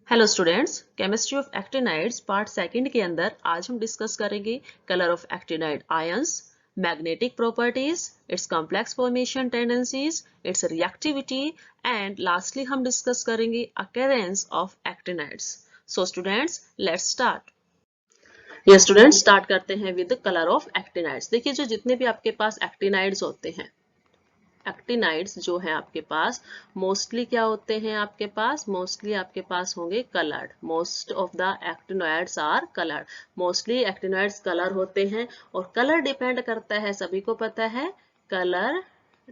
Hello students, chemistry of actinides part second के अंदर आज हम डिस्कस करेंगे colour of actinide ions, magnetic properties, it's complex formation tendencies, it's reactivity and lastly हम discuss करेंगे occurrence of actinides. So students, let's start. ये students start करते हैं विद कलर ऑफ एक्टिनाइड्स। देखिए, जो जितने भी आपके पास एक्टिनाइड्स होते हैं, एक्टिनाइड्स जो है आपके पास मोस्टली क्या होते हैं, मोस्टली आपके पास होंगे coloured. Most of the actinoids are coloured. Mostly actinoids colour होते हैं और कलर डिपेंड करता है, सभी को पता है, colour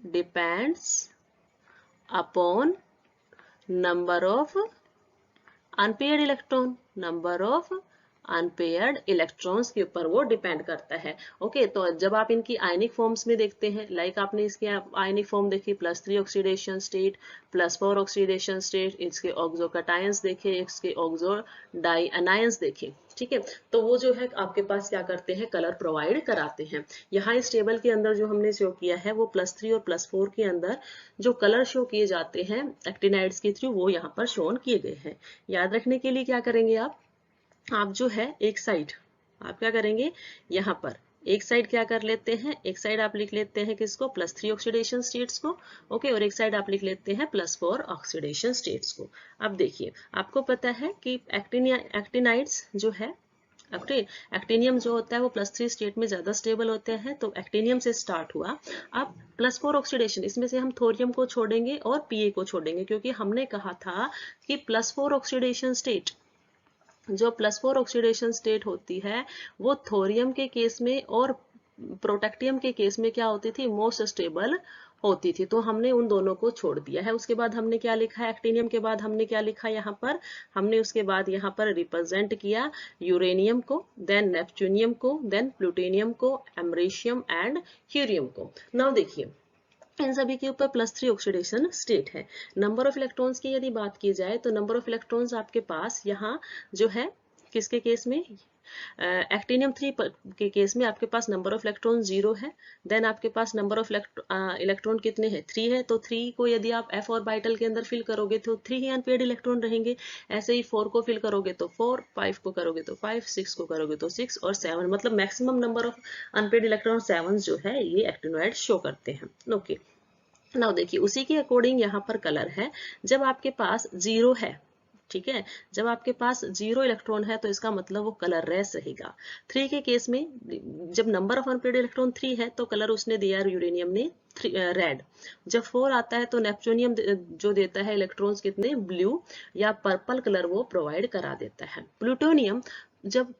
depends upon number of unpaired electron. Number of unpaired electrons के ऊपर वो डिपेंड करता है। ओके, तो जब आप इनकी आयनिक फॉर्म्स में देखते हैं, लाइक आपने इसकी आयनिक फॉर्म देखी +3 ऑक्सीडेशन स्टेट, +4 ऑक्सीडेशन स्टेट, इसके ऑक्सो कटायंस देखे, इसके ऑक्सो डाई अनायंस देखे। ठीक है, तो वो जो है आपके पास क्या करते हैं, कलर प्रोवाइड कराते हैं। यहाँ इस टेबल के अंदर जो हमने शो किया है वो +3 और +4 के अंदर जो कलर शो किए जाते हैं एक्टिनाइड्स के थ्रू, वो यहाँ पर शोन किए गए हैं। याद रखने के लिए क्या करेंगे आप जो है एक साइड आप क्या करेंगे, यहाँ पर एक साइड क्या कर लेते हैं, एक साइड आप लिख लेते हैं किसको, +3 ऑक्सीडेशन स्टेट्स को। ओके, और एक साइड आप लिख लेते हैं +4 ऑक्सीडेशन स्टेट्स को। अब देखिए, आपको पता है कि एक्टिनाइड्स जो है, एक्टिनियम जो होता है वो +3 स्टेट में ज्यादा स्टेबल होते हैं, तो एक्टिनियम से स्टार्ट हुआ। अब +4 ऑक्सीडेशन, इसमें से हम थोरियम को छोड़ेंगे और पीए को छोड़ेंगे, क्योंकि हमने कहा था कि +4 ऑक्सीडेशन स्टेट, जो +4 ऑक्सीडेशन स्टेट होती है वो थोरियम के केस में और प्रोटेक्टियम के केस में क्या होती थी, मोस्ट स्टेबल होती थी। तो हमने उन दोनों को छोड़ दिया है। उसके बाद हमने क्या लिखा है, एक्टिनियम के बाद हमने क्या लिखा यहाँ पर, हमने उसके बाद यहाँ पर रिप्रेजेंट किया यूरेनियम को, देन नेपच्यूनियम को, देन प्लूटोनियम को, एमरेशियम एंड ह्यूरियम को। नाउ देखिए, इन सभी के ऊपर +3 ऑक्सीडेशन स्टेट है। नंबर ऑफ इलेक्ट्रॉन्स की यदि बात की जाए तो नंबर ऑफ इलेक्ट्रॉन्स आपके पास यहाँ जो है किसके केस में, एक्टिनियम 3 के केस में आपके पास नंबर ऑफ इलेक्ट्रॉन 0 है। देन आपके पास नंबर ऑफ इलेक्ट्रॉन कितने हैं, 3 है। तो 3 को यदि आप f ऑर्बिटल के अंदर फिल करोगे तो 3 ही अनपेयर्ड इलेक्ट्रॉन रहेंगे। ऐसे ही 4 को फिल करोगे तो 4, 5 को करोगे तो 5, 6 को करोगे तो 6 और 7, मतलब maximum number of unpaired electron 7 जो है ये एक्टिनॉइड शो करते हैं। ओके, नाउ देखिए, उसी के अकॉर्डिंग यहाँ पर कलर है। जब आपके पास 0 है, ठीक है, जब आपके पास 0 इलेक्ट्रॉन है तो इसका मतलब वो कलरलेस रहेगा। 3 के केस में जब नंबर ऑफ अनपेयर्ड इलेक्ट्रॉन 3 है तो कलर उसने दिया यूरेनियम ने रेड। जब 4 आता है तो नेपच्यूनियम जो देता है इलेक्ट्रॉन्स कितने, ब्लू या पर्पल कलर वो प्रोवाइड करा देता है। प्लूटोनियम जब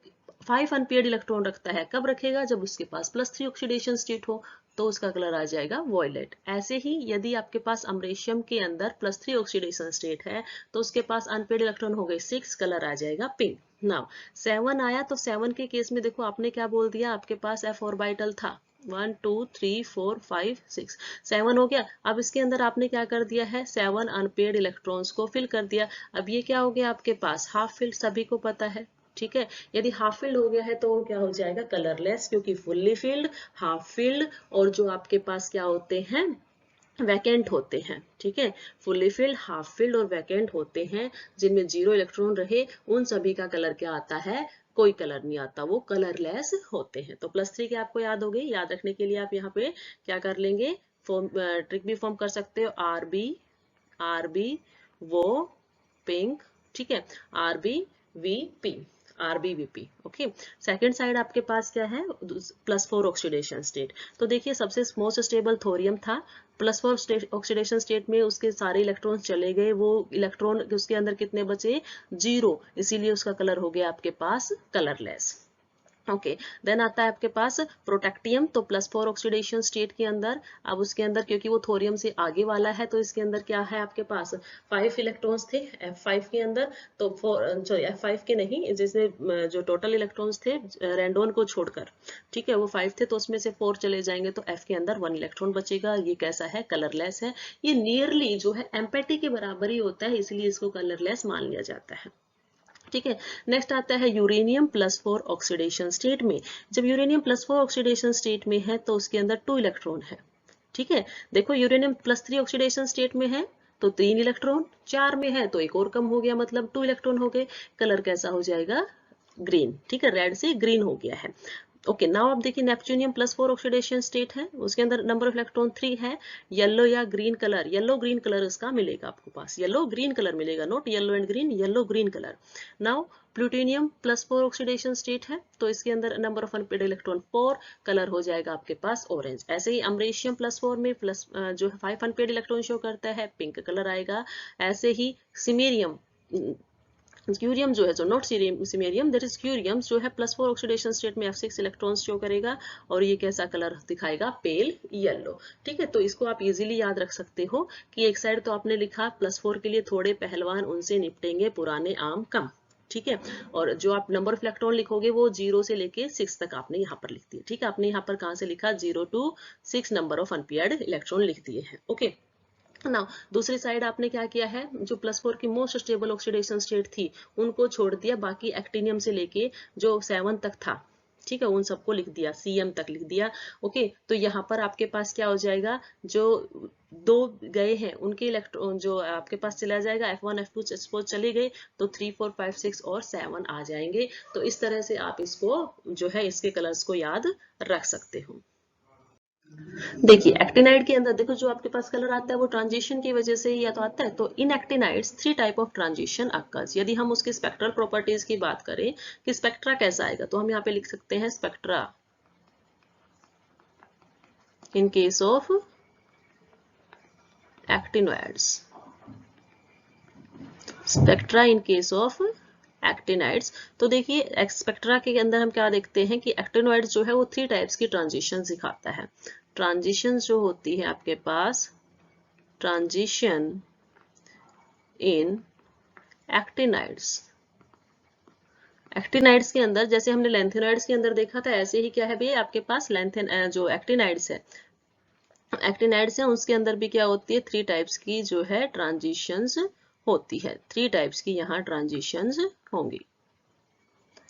5 अनपेयर्ड इलेक्ट्रॉन रखता है, कब रखेगा, जब उसके पास +3 ऑक्सीडेशन स्टेट हो, तो उसका कलर आ जाएगा वॉयलेट। ऐसे ही यदि आपके पास अमरेशियम के अंदर +3 ऑक्सीडेशन स्टेट है तो उसके पास अनपेयर्ड इलेक्ट्रॉन हो गए 6, कलर आ जाएगा पिंक। नाउ 7 आया तो 7 के केस में देखो आपने क्या बोल दिया, आपके पास f ऑर्बिटल था 1 2 3 4 5 6, 7 हो गया। अब इसके अंदर आपने क्या कर दिया है, 7 अनपेयर्ड इलेक्ट्रॉन्स को फिल कर दिया। अब ये क्या हो गया आपके पास, हाफ फिल्ड, सभी को पता है। ठीक है, यदि हाफ फिल्ड हो गया है तो क्या हो जाएगा, कलरलेस, क्योंकि फुल्ली फिल्ड, हाफ फिल्ड और जो आपके पास क्या होते हैं, वैकेंट होते हैं। ठीक है, फुल्ली फिल्ड, हाफ फिल्ड और वैकेंट होते हैं, जिनमें 0 इलेक्ट्रॉन रहे, उन सभी का कलर क्या आता है, कोई कलर नहीं आता, वो कलरलेस होते हैं। तो +3 के आपको याद हो गई। याद रखने के लिए आप यहाँ पे क्या कर लेंगे, फॉर्म ट्रिक भी फॉर्म कर सकते हो, आर बी वो पिंक, ठीक है, RbVp, RbVp। Okay, second side आपके पास क्या है, +4 ऑक्सीडेशन स्टेट। तो देखिए, सबसे मोस्ट स्टेबल थोरियम था। +4 ऑक्सीडेशन स्टेट में उसके सारे इलेक्ट्रॉन चले गए, वो इलेक्ट्रॉन उसके अंदर कितने बचे, 0, इसीलिए उसका कलर हो गया आपके पास कलरलेस। ओके, देन आता है आपके पास प्रोटेक्टियम, तो +4 ऑक्सीडेशन स्टेट के अंदर, अब उसके अंदर क्योंकि वो थोरियम से आगे वाला है तो इसके अंदर क्या है आपके पास, 5 इलेक्ट्रॉन्स थे F5 के अंदर। तो F5 के नहीं, जिसमें जो टोटल इलेक्ट्रॉन्स थे रेंडोन को छोड़कर, ठीक है, वो 5 थे, तो उसमें से 4 चले जाएंगे तो F के अंदर 1 इलेक्ट्रॉन बचेगा। ये कैसा है, कलरलेस है। ये नियरली जो है एम्पेटी के बराबर ही होता है, इसलिए इसको कलरलेस मान लिया जाता है। ठीक है, नेक्स्ट आता है यूरेनियम +4 ऑक्सीडेशन स्टेट में। जब यूरेनियम +4 ऑक्सीडेशन स्टेट में है तो उसके अंदर 2 इलेक्ट्रॉन है। ठीक है, देखो यूरेनियम +3 ऑक्सीडेशन स्टेट में है तो 3 इलेक्ट्रॉन, 4 में है तो एक और कम हो गया, मतलब 2 इलेक्ट्रॉन हो गए। कलर कैसा हो जाएगा? ग्रीन। ठीक है, रेड से ग्रीन हो गया है। ओके, नाउ आप देखिए नेपच्यूनियम +4 ऑक्सीडेशन स्टेट है, उसके अंदर नंबर ऑफ इलेक्ट्रॉन 3 है। येलो या green colour, yellow green colour इसका मिलेगा आपको पास, येलो ग्रीन कलर मिलेगा, not yellow and green, yellow green colour. Now plutonium +4 oxidation state है, तो इसके अंदर number of unpaired electron 4, colour हो जाएगा आपके पास ऑरेंज। ऐसे ही अमरेशियम +4 में प्लस जो 5 अनपेड इलेक्ट्रॉन शो करता है, पिंक कलर आएगा। ऐसे ही सिमेरियम, क्यूरियम जो है, जो नॉट सिमेरियम, दैट इज क्यूरियम, जो है +4 ऑक्सीडेशन स्टेट में F6 इलेक्ट्रॉन्स शो करेगा, और ये कैसा कलर दिखाएगा? Pale yellow. ठीक है, तो इसको आप इजीली याद रख सकते हो कि एक साइड तो आपने लिखा +4 के लिए थोड़े पहलवान, उनसे निपटेंगे पुराने आम कम। ठीक है, और जो आप नंबर ऑफ इलेक्ट्रॉन लिखोगे वो 0 से लेके 6 तक आपने यहाँ पर लिख दिया। ठीक है, आपने यहाँ पर कहाँ से लिखा? 0 to 6 number of unpaired electron लिख दिए हैं। ओके, नाउ दूसरी साइड आपने क्या किया है? जो +4 की मोस्ट स्टेबल ऑक्सीडेशन स्टेट थी उनको छोड़ दिया, बाकी एक्टिनियम से लेके जो 7 तक था, ठीक है, उन सबको लिख दिया, CM तक लिख दिया। ओके, तो यहाँ पर आपके पास क्या हो जाएगा? जो 2 गए हैं उनके इलेक्ट्रॉन जो आपके पास चला जाएगा, F1 F2 H4 चले गए तो 3 4 5 6 और 7 आ जाएंगे। तो इस तरह से आप इसको जो है इसके कलर्स को याद रख सकते हो। देखिए एक्टिनाइड के अंदर देखो जो आपके पास कलर आता है वो ट्रांजिशन की वजह से ही या तो आता है। तो in actinides 3 type of transition occurs. यदि हम उसके स्पेक्ट्रल प्रॉपर्टीज की बात करें कि स्पेक्ट्रा कैसा आएगा, तो हम यहाँ पे लिख सकते हैं spectra in case of actinoids, spectra in case of actinides. तो देखिए स्पेक्ट्रा के अंदर हम क्या देखते हैं कि एक्टिनॉइड्स जो है वो 3 टाइप्स की ट्रांजिशन दिखाता है। ट्रांजिशन जो होती है आपके पास, ट्रांजिशन इन एक्टिनाइड्स, एक्टिनाइड्स के अंदर जैसे हमने लेंथेनॉइड्स के अंदर देखा था, ऐसे ही क्या है भैया आपके पास लेंथेन जो एक्टिनाइड्स है, एक्टिनाइड्स है उसके अंदर भी क्या होती है? 3 टाइप्स की जो है ट्रांजिशंस होती है, 3 टाइप्स की यहाँ ट्रांजिशंस होंगी।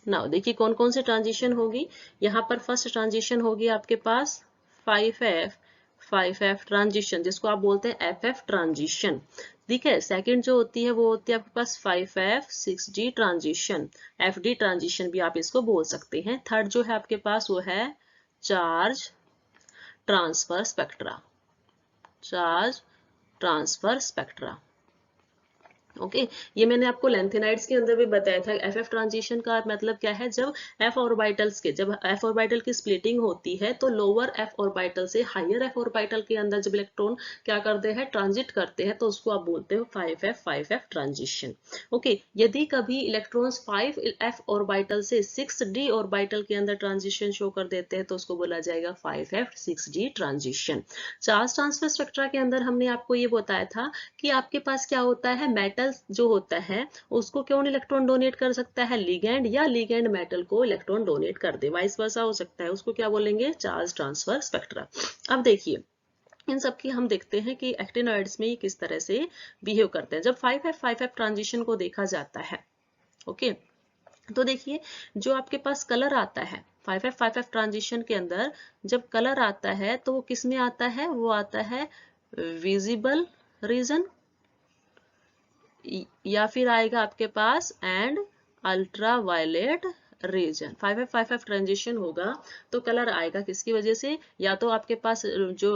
नाउ देखिए कौन कौन से ट्रांजिशन होगी। यहाँ पर फर्स्ट ट्रांजिशन होगी आपके पास 5F ट्रांजिशन, जिसको आप बोलते हैं FF ट्रांजिशन। ठीक है, सेकंड जो होती है वो होती है आपके पास 5F 6D transition, FD transition भी आप इसको बोल सकते हैं। थर्ड जो है आपके पास वो है charge transfer spectra, charge transfer spectra. Okay, ये मैंने आपको लेंथेनाइड्स के अंदर भी बताया था। FF ट्रांजिशन का मतलब क्या है? जब F ऑर्बिटल्स के, जब F ऑर्बिटल की स्प्लिटिंग होती है तो लोअर F ऑर्बिटल से हायर F ऑर्बिटल के अंदर जब इलेक्ट्रॉन क्या करते हैं? ट्रांजिट करते हैं, तो उसको आप बोलते हो 5F ट्रांजिशन। ओके, यदि कभी इलेक्ट्रॉन्स 5F ऑर्बिटल से 6D ऑर्बिटल के अंदर ट्रांजिशन शो कर देते हैं तो उसको बोला जाएगा 5F 6D transition. Charge transfer spectra के अंदर हमने आपको ये बताया था कि आपके पास क्या होता है? मेटल जो होता है उसको कौन इलेक्ट्रॉन डोनेट कर सकता है? लिगेंड, या लिगेंड मेटल को इलेक्ट्रॉन डोनेट कर दे, वाइस वर्सा हो सकता है, उसको क्या बोलेंगे? Charge transfer spectra. अब देखिए इन सब की हम देखते हैं कि एक्टिनॉइड्स में किस तरह से बिहेव करते हैं जब 5F ट्रांजिशन को देखा जाता है। ओके, तो देखिए जो आपके पास कलर आता है 5F ट्रांजिशन के अंदर, जब कलर आता है तो वो किस में आता है? वो आता है विजिबल रीजन, या फिर आएगा आपके पास and ultraviolet region. 5F transition होगा तो कलर आएगा किसकी वजह से? या तो आपके पास जो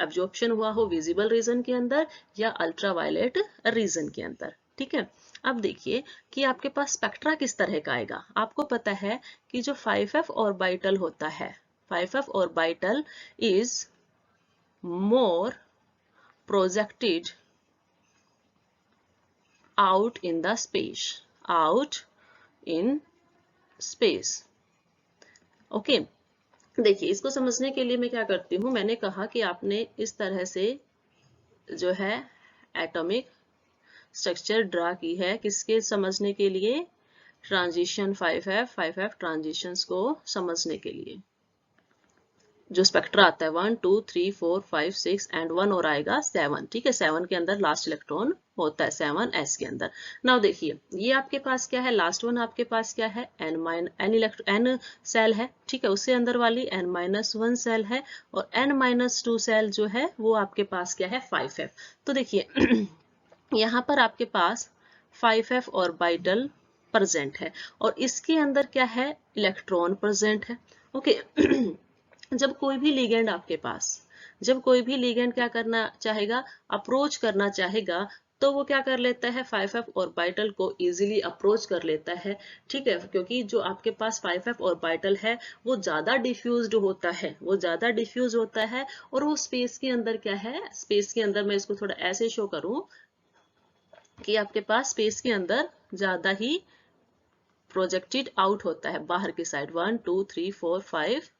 एब्जॉर्प्शन हुआ हो विजिबल रीजन के अंदर या अल्ट्रा वायलेट रीजन के अंदर। ठीक है, अब देखिए कि आपके पास स्पेक्ट्रा किस तरह का आएगा। आपको पता है कि जो 5F ऑर्बिटल होता है, 5F orbital is more projected out in the space, out in space। Okay, देखिए इसको समझने के लिए मैं क्या करती हूँ, मैंने कहा कि आपने इस तरह से जो है एटॉमिक स्ट्रक्चर ड्रा की है, किसके समझने के लिए? ट्रांजिशन 5F ट्रांजिशंस को समझने के लिए। जो स्पेक्ट्रा आता है 1 2 3 4 5 6 एंड 1 और आएगा 7। ठीक है, 7 के अंदर लास्ट इलेक्ट्रॉन होता है 7s के अंदर। नाउ देखिए ये आपके पास क्या है? लास्ट वन आपके पास क्या है? n सेल है। ठीक है, उससे अंदर वाली n-1 सेल है, और n-2 सेल जो है वो आपके पास क्या है? 5F। तो देखिए यहाँ पर आपके पास 5f ऑर्बिटल प्रेजेंट है और इसके अंदर क्या है, इलेक्ट्रॉन प्रेजेंट है। ओके जब कोई भी लिगेंड आपके पास, जब कोई भी लिगेंड क्या करना चाहेगा, अप्रोच करना चाहेगा, तो वो क्या कर लेता है, 5f ऑर्बिटल को इजीली अप्रोच कर लेता है। ठीक है, क्योंकि जो आपके पास 5f ऑर्बिटल है वो ज्यादा डिफ्यूज्ड होता है, वो ज्यादा डिफ्यूज होता है और वो स्पेस के अंदर क्या है, स्पेस के अंदर, मैं इसको थोड़ा ऐसे शो करूं कि आपके पास स्पेस के अंदर ज्यादा ही प्रोजेक्टेड आउट होता है बाहर की side. 1 2 3 4 5,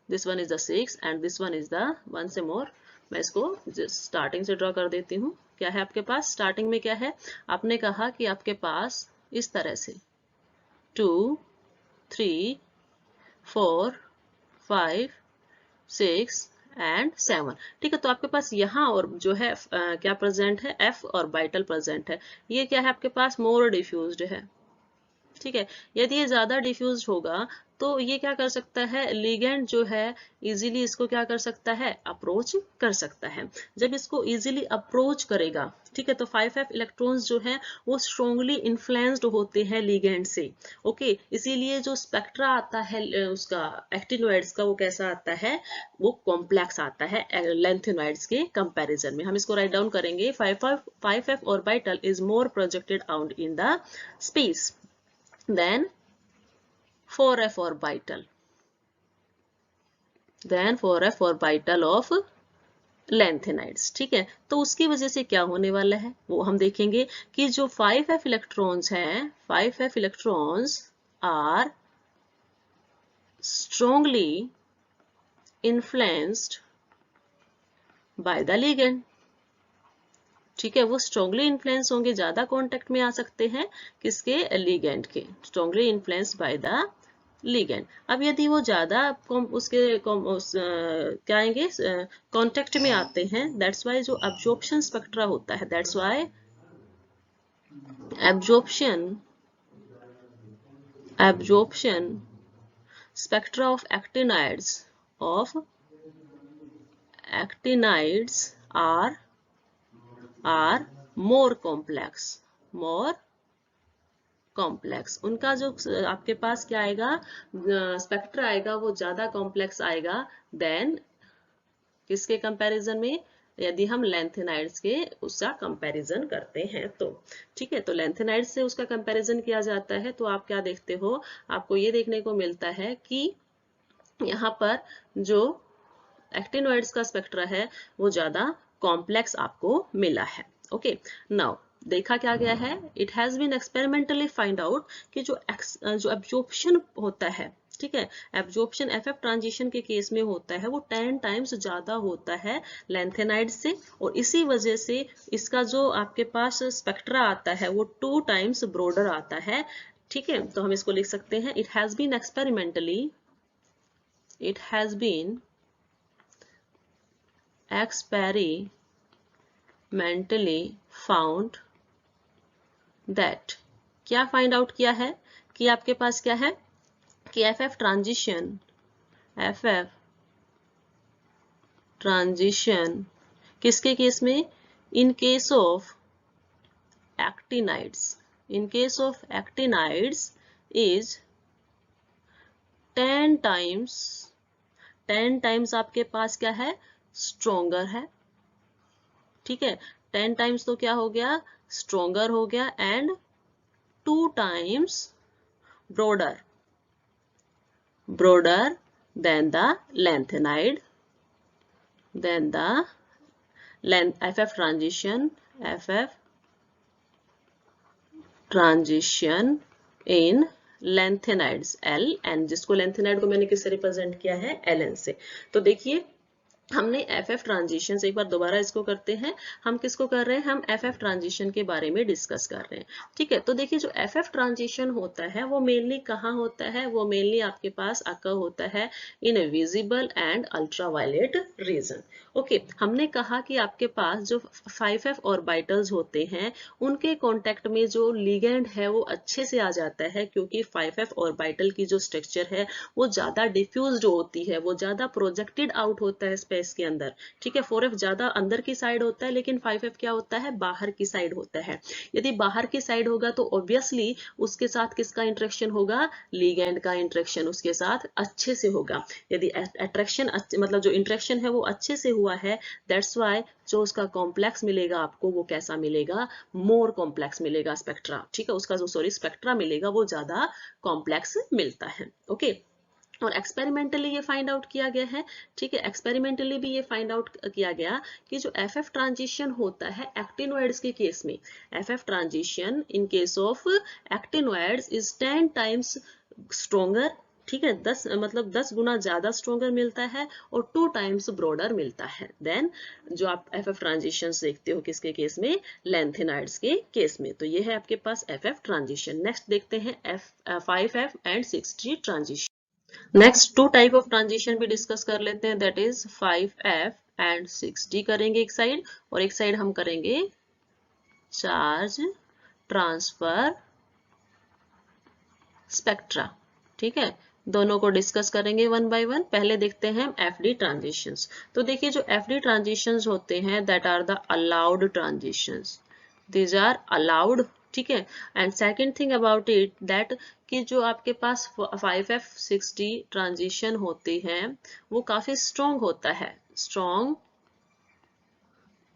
this one is the 6 and this one is the one से मोर। मैं इसको स्टार्टिंग से ड्रॉ कर देती हूँ। क्या है आपके पास स्टार्टिंग में, क्या है, आपने कहा कि आपके पास इस तरह से 2 3 4 5 6 एंड 7। ठीक है, तो आपके पास यहाँ और जो है क्या प्रेजेंट है, एफ ऑर्बिटल प्रेजेंट है। ये क्या है आपके पास, मोर डिफ्यूज्ड है। ठीक है, यदि ये ज्यादा डिफ्यूज होगा तो ये क्या कर सकता है, लिगेंड जो है इजीली इसको क्या कर सकता है, अप्रोच कर सकता है। जब इसको इजीली अप्रोच करेगा, ठीक है, तो 5f इलेक्ट्रॉन्स जो है वो स्ट्रोंगली इन्फ्लुएंस्ड होते हैं लिगेंड से। ओके, इसीलिए जो स्पेक्ट्रा आता है उसका एक्टिनोइड्स का, वो कैसा आता है, वो कॉम्प्लेक्स आता है लेंथेनॉइड्स के कंपैरिजन में। हम इसको राइट डाउन करेंगे, 5f orbital is more projected out in the space then 4f orbital, then 4f orbital of lengthenides। ठीक है, तो उसकी वजह से क्या होने वाला है वो हम देखेंगे कि जो 5f इलेक्ट्रॉन्स हैं, 5f electrons are strongly influenced by the ligand। ठीक है, वो स्ट्रांगली इन्फ्लुएंस होंगे, ज्यादा कांटेक्ट में आ सकते हैं किसके, लिगेंड के, strongly influenced by the ligand. अब यदि वो ज्यादा क्या आएंगे, कांटेक्ट में आते हैं, दैट्स वाई जो एब्जॉर्प्शन स्पेक्ट्रा होता है, that's why absorption spectra of actinides are more complex। उनका जो आपके पास क्या आएगा, स्पेक्ट्रा आएगा, वो ज्यादा कॉम्प्लेक्स आएगा देन किसके कंपैरिजन में, यदि हम लेंथेनाइड्स के उसका कंपैरिजन करते हैं तो। ठीक है, तो लेंथेनाइड्स से उसका कंपैरिजन किया जाता है तो आप क्या देखते हो, आपको ये देखने को मिलता है कि यहाँ पर जो एक्टिनोइड्स का स्पेक्ट्रा है वो ज्यादा कॉम्प्लेक्स आपको मिला है। ओके, नाउ देखा क्या गया है, it has been experimentally find out कि जो एब्जॉर्प्शन होता है, ठीक है, एब्जॉर्प्शन एफएफ ट्रांजिशन के केस में होता है वो 10 टाइम्स ज्यादा होता है लेंथेनाइड से, और इसी वजह से इसका जो आपके पास स्पेक्ट्रा आता है वो 2 टाइम्स ब्रॉडर आता है। ठीक है, तो हम इसको लिख सकते हैं, it has been experimentally found that, क्या फाइंड आउट किया है कि आपके पास क्या है कि FF ट्रांजिशन किसके केस में, in case of actinides is 10 times आपके पास क्या है, स्ट्रोंगर है। ठीक है, 10 टाइम्स तो क्या हो गया, स्ट्रोंगर हो गया, and 2 times broader than the lanthanide, then the FF transition in lanthanide L, and जिसको lanthanide को मैंने किससे रिप्रेजेंट किया है, Ln से। तो देखिए हमने FF ट्रांजिशन से, एक बार दोबारा इसको करते हैं, हम किसको कर रहे हैं, हम FF ट्रांजिशन के बारे में डिस्कस कर रहे हैं। ठीक है, तो देखिए जो FF ट्रांजिशन होता है वो मेनली कहाँ होता है, वो मेनली आपके पास अकर होता है in visible and ultraviolet region. Okay, हमने कहा कि आपके पास जो 5F ऑर्बिटल्स होते हैं उनके कॉन्टेक्ट में जो लिगेंड है वो अच्छे से आ जाता है, क्योंकि 5F ऑर्बिटल की जो स्ट्रक्चर है वो ज्यादा डिफ्यूज्ड होती है, वो ज्यादा प्रोजेक्टेड आउट होता है है इसके अंदर, ठीक है। 4F ज्यादा अंदर की साइड होता है, लेकिन 5F क्या होता है, बाहर की साइड होता है। यदि बाहर की साइड होगा तो ऑब्वियसली उसके साथ किसका इंटरेक्शन होगा, लिगैंड का इंटरेक्शन उसके साथ अच्छे से होगा। यदि अट्रैक्शन मतलब जो इंटरेक्शन है वो अच्छे से हुआ है, दैट्स वाई जो उसका कॉम्प्लेक्स मिलेगा आपको वो कैसा मिलेगा, मोर कॉम्प्लेक्स मिलेगा स्पेक्ट्रा, ठीक है। उसका जो स्पेक्ट्रा मिलेगा वो ज्यादा कॉम्प्लेक्स मिलता है, ओके। और एक्सपेरिमेंटली ये फाइंड आउट किया गया है, ठीक है। एक्सपेरिमेंटली भी ये फाइंड आउट किया गया कि जो FF ट्रांजिशन होता है एक्टिनोइड्स के केस में, FF transition in case of actinoids is 10 times stronger, ठीक है। 10 गुना ज्यादा स्ट्रोंगर मिलता है और 2 टाइम्स ब्रॉडर मिलता है देन जो आप FF ट्रांजिशंस देखते हो किसके केस में, लेंथेनाइड्स के केस में। तो ये है आपके पास FF ट्रांजिशन। नेक्स्ट देखते हैं 5F and 6G transition. Next 2 type of transition भी डिस्कस कर लेते हैं, that is 5F and 6D करेंगे एक साइड, और एक साइड हम करेंगे चार्ज ट्रांसफर स्पेक्ट्रा, ठीक है। दोनों को डिस्कस करेंगे वन बाय वन। पहले देखते हैं हम FD ट्रांजिशंस। तो देखिए जो FD ट्रांजिशंस होते हैं that are the allowed transitions, these are allowed, ठीक है। And second thing about it that कि जो आपके पास 5F 6D ट्रांजिशन होते हैं वो काफी स्ट्रॉन्ग होता है, strong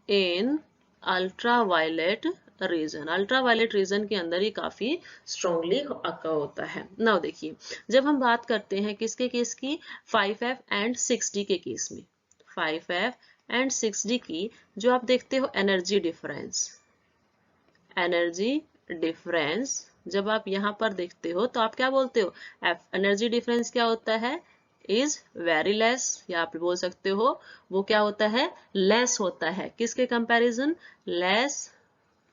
in ultraviolet region, ultraviolet region के अंदर ही काफी स्ट्रांगली अक्का होता है। नाउ देखिए जब हम बात करते हैं किसके केस की, 5F एंड 6D के केस में, 5F एंड 6D की जो आप देखते हो एनर्जी डिफरेंस, एनर्जी डिफरेंस जब आप यहां पर देखते हो तो आप क्या बोलते हो, एनर्जी डिफरेंस क्या होता है, इज वेरी लेस, या आप बोल सकते हो वो क्या होता है, लेस होता है, किसके कंपैरिजन, लेस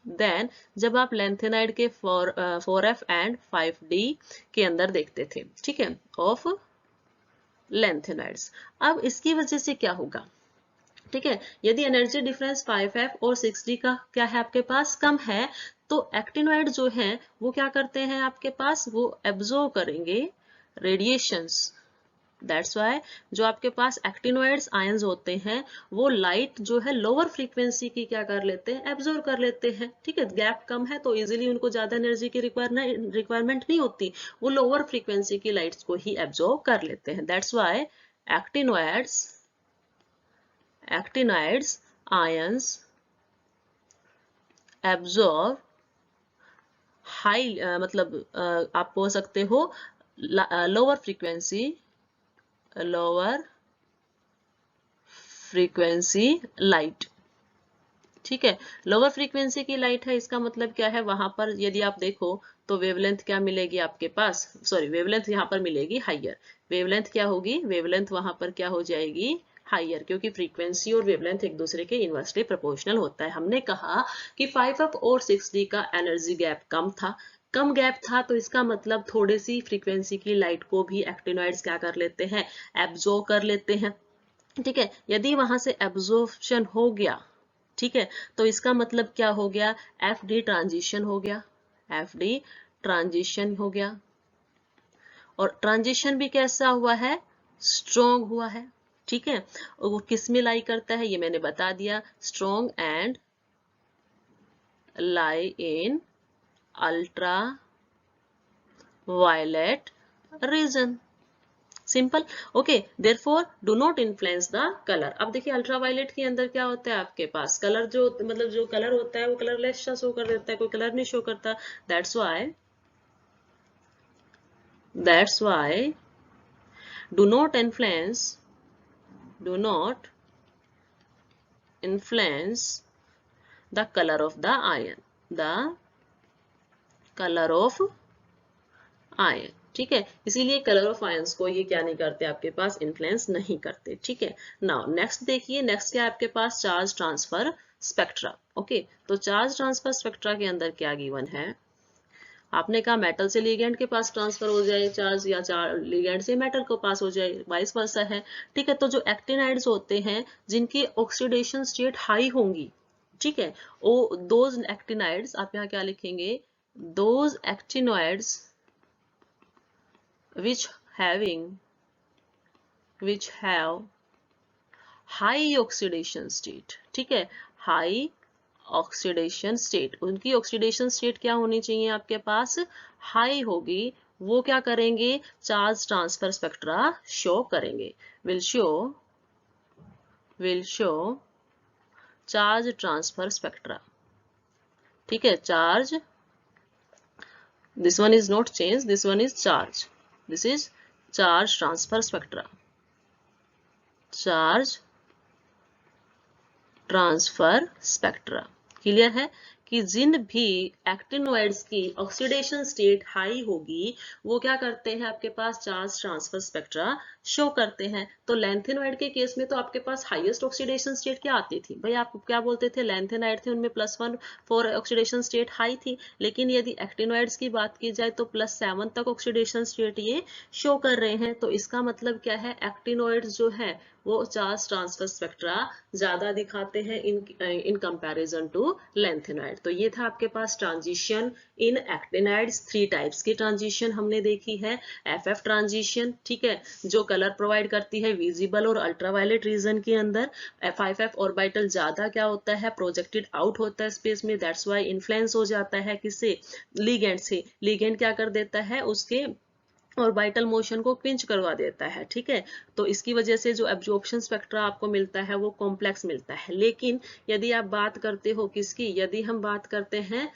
देन जब आप लेंथेनाइड के 4F एंड 5D के अंदर देखते थे, ठीक है, ऑफ लेंथेनाइड्स। अब इसकी वजह से क्या होगा, ठीक है, यदि एनर्जी डिफरेंस 5F और 6D का क्या है आपके पास, कम है, तो एक्टिनोइड जो है वो क्या करते हैं आपके पास, वो एब्जॉर्ब करेंगे रेडिएशंस। दैट्स वाई जो आपके पास एक्टिनोइड्स आयंस होते हैं वो लाइट जो है लोअर फ्रीक्वेंसी की क्या कर लेते हैं, एब्जॉर्ब कर लेते हैं, ठीक है। गैप कम है तो इजीली उनको ज्यादा एनर्जी की रिक्वायरमेंट नहीं होती, वो लोअर फ्रीक्वेंसी की लाइट्स को ही एब्जॉर्ब कर लेते हैं। That's why actinides ions absorb high मतलब आप बोल सकते हो लोअर फ्रीक्वेंसी लाइट, ठीक है। लोअर फ्रीक्वेंसी की लाइट है, इसका मतलब क्या है, वहां पर यदि आप देखो तो वेवलेंथ क्या मिलेगी आपके पास, सॉरी वेवलेंथ यहाँ पर मिलेगी हाइयर, वेवलेंथ क्या होगी, वेवलेंथ वहां पर क्या हो जाएगी, हाइयर, क्योंकि फ्रीक्वेंसी और वेवलेंथ एक दूसरे के इनवर्सली प्रोपोर्शनल होता है। हमने कहा कि 5F और 6D का एनर्जी गैप कम गैप था, तो इसका मतलब थोड़ी सी फ्रीक्वेंसी की लाइट को भी एक्टिनोइड्स क्या कर लेते हैं, एब्जॉर्ब कर लेते हैं, ठीक है। यदि वहां से एब्जॉर्प्शन हो गया, ठीक है, तो इसका मतलब क्या हो गया, FD ट्रांजिशन हो गया, FD ट्रांजिशन हो गया। और ट्रांजिशन भी कैसा हुआ है, स्ट्रॉन्ग हुआ है, ठीक है। और वो किस में लाई करता है ये मैंने बता दिया, strong and lie in ultraviolet region, simple, okay. Therefore do not influence the colour. अब देखिए अल्ट्रावायलेट के अंदर क्या होता है आपके पास, कलर जो मतलब जो कलर होता है वो कलरलेस सा शो कर देता है, कोई कलर नहीं शो करता। That's why do not influence do not influence the color of the ion, the color of ion, ठीक है। इसीलिए कलर ऑफ आयंस को ये क्या नहीं करते आपके पास, इन्फ्लुएंस नहीं करते, ठीक है। नाउ नेक्स्ट देखिए, नेक्स्ट क्या है आपके पास, चार्ज ट्रांसफर स्पेक्ट्रा, ओके। तो चार्ज ट्रांसफर स्पेक्ट्रा के अंदर क्या गिवन है, आपने कहा मेटल से लिगेंड के पास ट्रांसफर हो जाए चार्ज, या लिगेंड से मेटल को पास हो जाए, वाइस वर्सा है, ठीक है। तो जो एक्टिनाइड्स होते हैं जिनकी ऑक्सीडेशन स्टेट हाई होंगी, ठीक है, वो दोज एक्टिनाइड्स, आप यहाँ क्या लिखेंगे, those actinoids which having which have high oxidation state, ठीक है, हाई ऑक्सीडेशन स्टेट, उनकी ऑक्सीडेशन स्टेट क्या होनी चाहिए आपके पास, हाई होगी। वो क्या करेंगे, चार्ज ट्रांसफर स्पेक्ट्रा शो करेंगे, will show charge transfer spectra, ठीक है, charge, this one is not change, this one is charge, this is charge transfer spectra, charge transfer spectra. Clear है कि जिन भी एक्टिनोइड्स की ऑक्सीडेशन स्टेट हाई होगी वो क्या करते हैं, आपके पास चार्ज ट्रांसफर स्पेक्ट्रा शो करते हैं। तो लैंथेनोइड के केस में तो आपके पास हाईएस्ट ऑक्सीडेशन स्टेट क्या आती थी भाई, आप क्या बोलते थे, लैंथेनाइड थे उनमें +1 फॉर ऑक्सीडेशन स्टेट हाई थी। लेकिन यदि एक्टिनोइड्स की बात की जाए तो +7 तक ऑक्सीडेशन स्टेट ये शो कर रहे हैं। तो इसका मतलब क्या है, एक्टिनोइड्स जो है वो चार्ज ट्रांसफर स्पेक्ट्रा ज्यादा दिखाते हैं इन कंपैरिजन टू लैंथेनाइड। तो ये था आपके पास ट्रांजिशन इन एक्टिनाइड्स। 3 टाइप्स की ट्रांजिशन हमने देखी है। एफएफ ट्रांजिशन, ठीक है, जो कलर प्रोवाइड करती है विजिबल और अल्ट्रावायलेट रीजन के अंदर। 5f ऑर्बिटल ज्यादा क्या होता है, प्रोजेक्टेड आउट होता है स्पेस में, दैट्स वाई इन्फ्लुएंस हो जाता है किससे, लिगेंड से। लिगेंड क्या कर देता है, उसके ऑर्बिटल मोशन को क्विंच करवा देता है, ठीक है। तो इसकी वजह से जो एब्जॉर्प्शन स्पेक्ट्रा आपको मिलता है वो कॉम्प्लेक्स मिलता है। लेकिन यदि आप बात करते हो किसकी, यदि हम बात करते हैं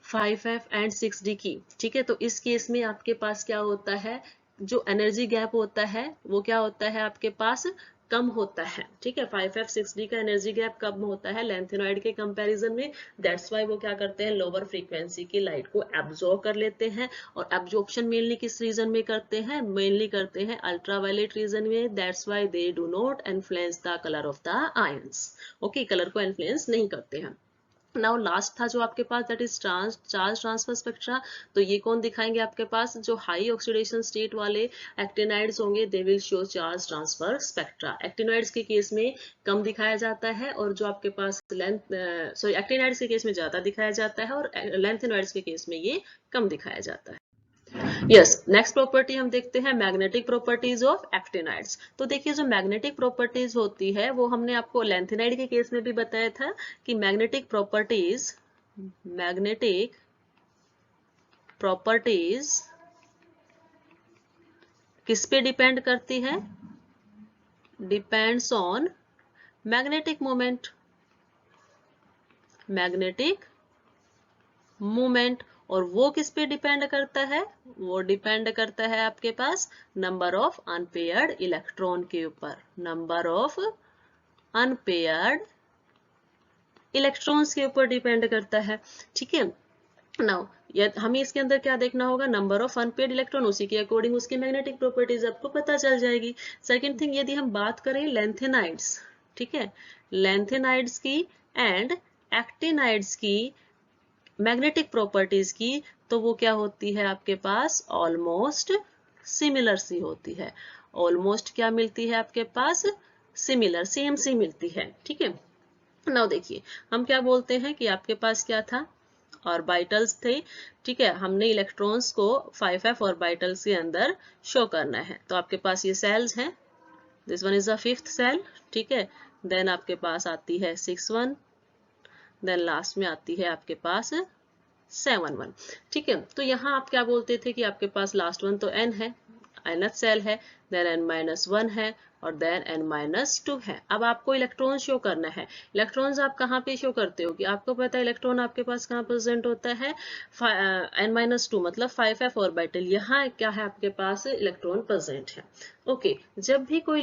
5f एंड 6d की, ठीक है, तो इस केस में आपके पास क्या होता है, जो एनर्जी गैप होता है वो क्या होता है आपके पास, कम होता है, ठीक है। 5f 6d का एनर्जी गैप कम होता है लैंथेनॉइड के कंपैरिजन में। दैट्स वाई वो क्या करते हैं, लोअर फ्रीक्वेंसी की लाइट को एब्जॉर्ब कर लेते हैं। और एब्जॉर्प्शन मेनली किस रीजन में करते हैं, मेनली करते हैं अल्ट्रावायलेट रीजन में। That's why they do not influence the colour of the ions. Okay, colour को इन्फ्लुएंस नहीं करते हैं। नाउ लास्ट था जो आपके पास, that is charge transfer spectra. तो ये कौन दिखाएंगे आपके पास, जो हाई ऑक्सीडेशन स्टेट वाले एक्टिनाइड्स होंगे they will show charge transfer spectra. Actinides के केस में कम दिखाया जाता है और जो आपके पास एक्टिनाइड्स के केस में ज्यादा दिखाया जाता है और लैंथेनॉइड्स के केस में ये कम दिखाया जाता है। यस, नेक्स्ट प्रॉपर्टी हम देखते हैं मैग्नेटिक प्रॉपर्टीज ऑफ एक्टिनाइड्स। तो देखिए जो मैग्नेटिक प्रॉपर्टीज होती है वो हमने आपको लैंथेनाइड के केस में भी बताया था कि मैग्नेटिक प्रॉपर्टीज किस पे डिपेंड करती है, डिपेंड्स ऑन मैग्नेटिक मोमेंट। और वो किस पे डिपेंड करता है, वो डिपेंड करता है आपके पास नंबर ऑफ अनपेयर्ड इलेक्ट्रॉन के ऊपर, नंबर ऑफ अनपेयर्ड इलेक्ट्रॉन्स के ऊपर डिपेंड करता है, ठीक है। नाउ हमें इसके अंदर क्या देखना होगा, नंबर ऑफ अनपेयर्ड इलेक्ट्रॉन, उसी के अकॉर्डिंग उसकी मैग्नेटिक प्रॉपर्टीज आपको पता चल जाएगी। सेकंड थिंग, यदि हम बात करें लैंथेनाइड्स, ठीक है, लैंथेनाइड्स की एंड एक्टिनाइड्स की मैग्नेटिक प्रॉपर्टीज की, तो वो क्या होती है आपके पास, ऑलमोस्ट सिमिलर सी होती है। ऑलमोस्ट क्या मिलती है आपके पास, सिमिलर, सेम सी मिलती है, ठीक है। नाउ देखिए हम क्या बोलते हैं कि आपके पास क्या था, ऑर्बिटल्स थे, ठीक है। हमने इलेक्ट्रॉन्स को 5f ऑर्बिटल्स के अंदर शो करना है। तो आपके पास ये सेल्स हैं, this one is the 5th cell, ठीक है। देन आपके पास आती है 6 1, देन लास्ट में आती है आपके पास 7 1, ठीक है। तो यहाँ आप क्या बोलते थे कि आपके पास लास्ट वन तो n है, nth सेल है, देन n-1 है और देन n-2 है। अब आपको इलेक्ट्रॉन शो करना है। इलेक्ट्रॉन्स आप कहाँ पे शो करते हो कि आपको पता है इलेक्ट्रॉन आपके पास कहाँ प्रेजेंट होता है, n-2 मतलब 5f ऑर्बिटल, यहाँ क्या है आपके पास इलेक्ट्रॉन प्रेजेंट है। ओके, जब भी कोई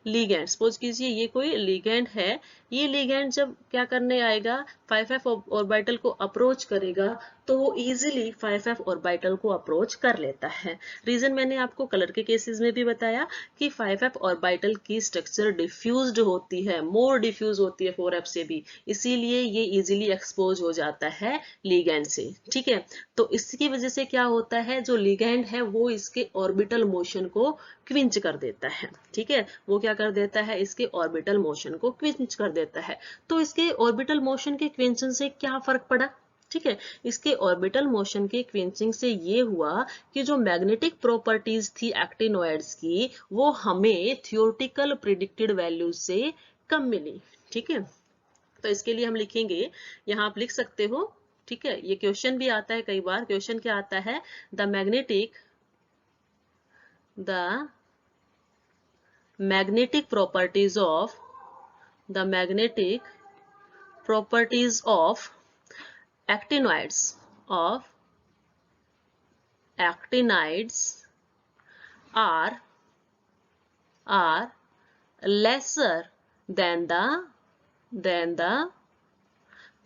लिगेंड सपोज कीजिए ये कोई लिगेंड है, ये लिगेंड जब क्या करने आएगा, 5f ऑर्बिटल को अप्रोच करेगा तो वो इजीली 5f ऑर्बिटल को अप्रोच कर लेता है। रीजन मैंने आपको कलर के केसेस में भी बताया कि 5f ऑर्बिटल की स्ट्रक्चर डिफ्यूज्ड होती है, मोर डिफ्यूज होती है 4f से भी, इसीलिए ये इजीली एक्सपोज हो जाता है लिगेंड से, ठीक है। तो इसकी वजह से क्या होता है, जो लिगेंड है वो इसके ऑर्बिटल मोशन को क्विंच कर देता है, ठीक है। वो क्या कर देता है, इसके ऑर्बिटल मोशन को क्विंच कर देता है। तो इसके ऑर्बिटल मोशन के क्विंचन से क्या फर्क पड़ा, ठीक है। इसके ऑर्बिटल मोशन के क्विंचिंग से ये हुआ कि जो मैग्नेटिक प्रॉपर्टीज थी एक्टिनोइड्स की वो हमें थियोरेटिकल प्रिडिक्टेड वैल्यू से कम मिली। ठीक है, तो इसके लिए हम लिखेंगे, यहाँ आप लिख सकते हो। ठीक है, ये क्वेश्चन भी आता है कई बार। क्वेश्चन क्या आता है, the magnetic properties of the magnetic properties of actinides of actinides are lesser than the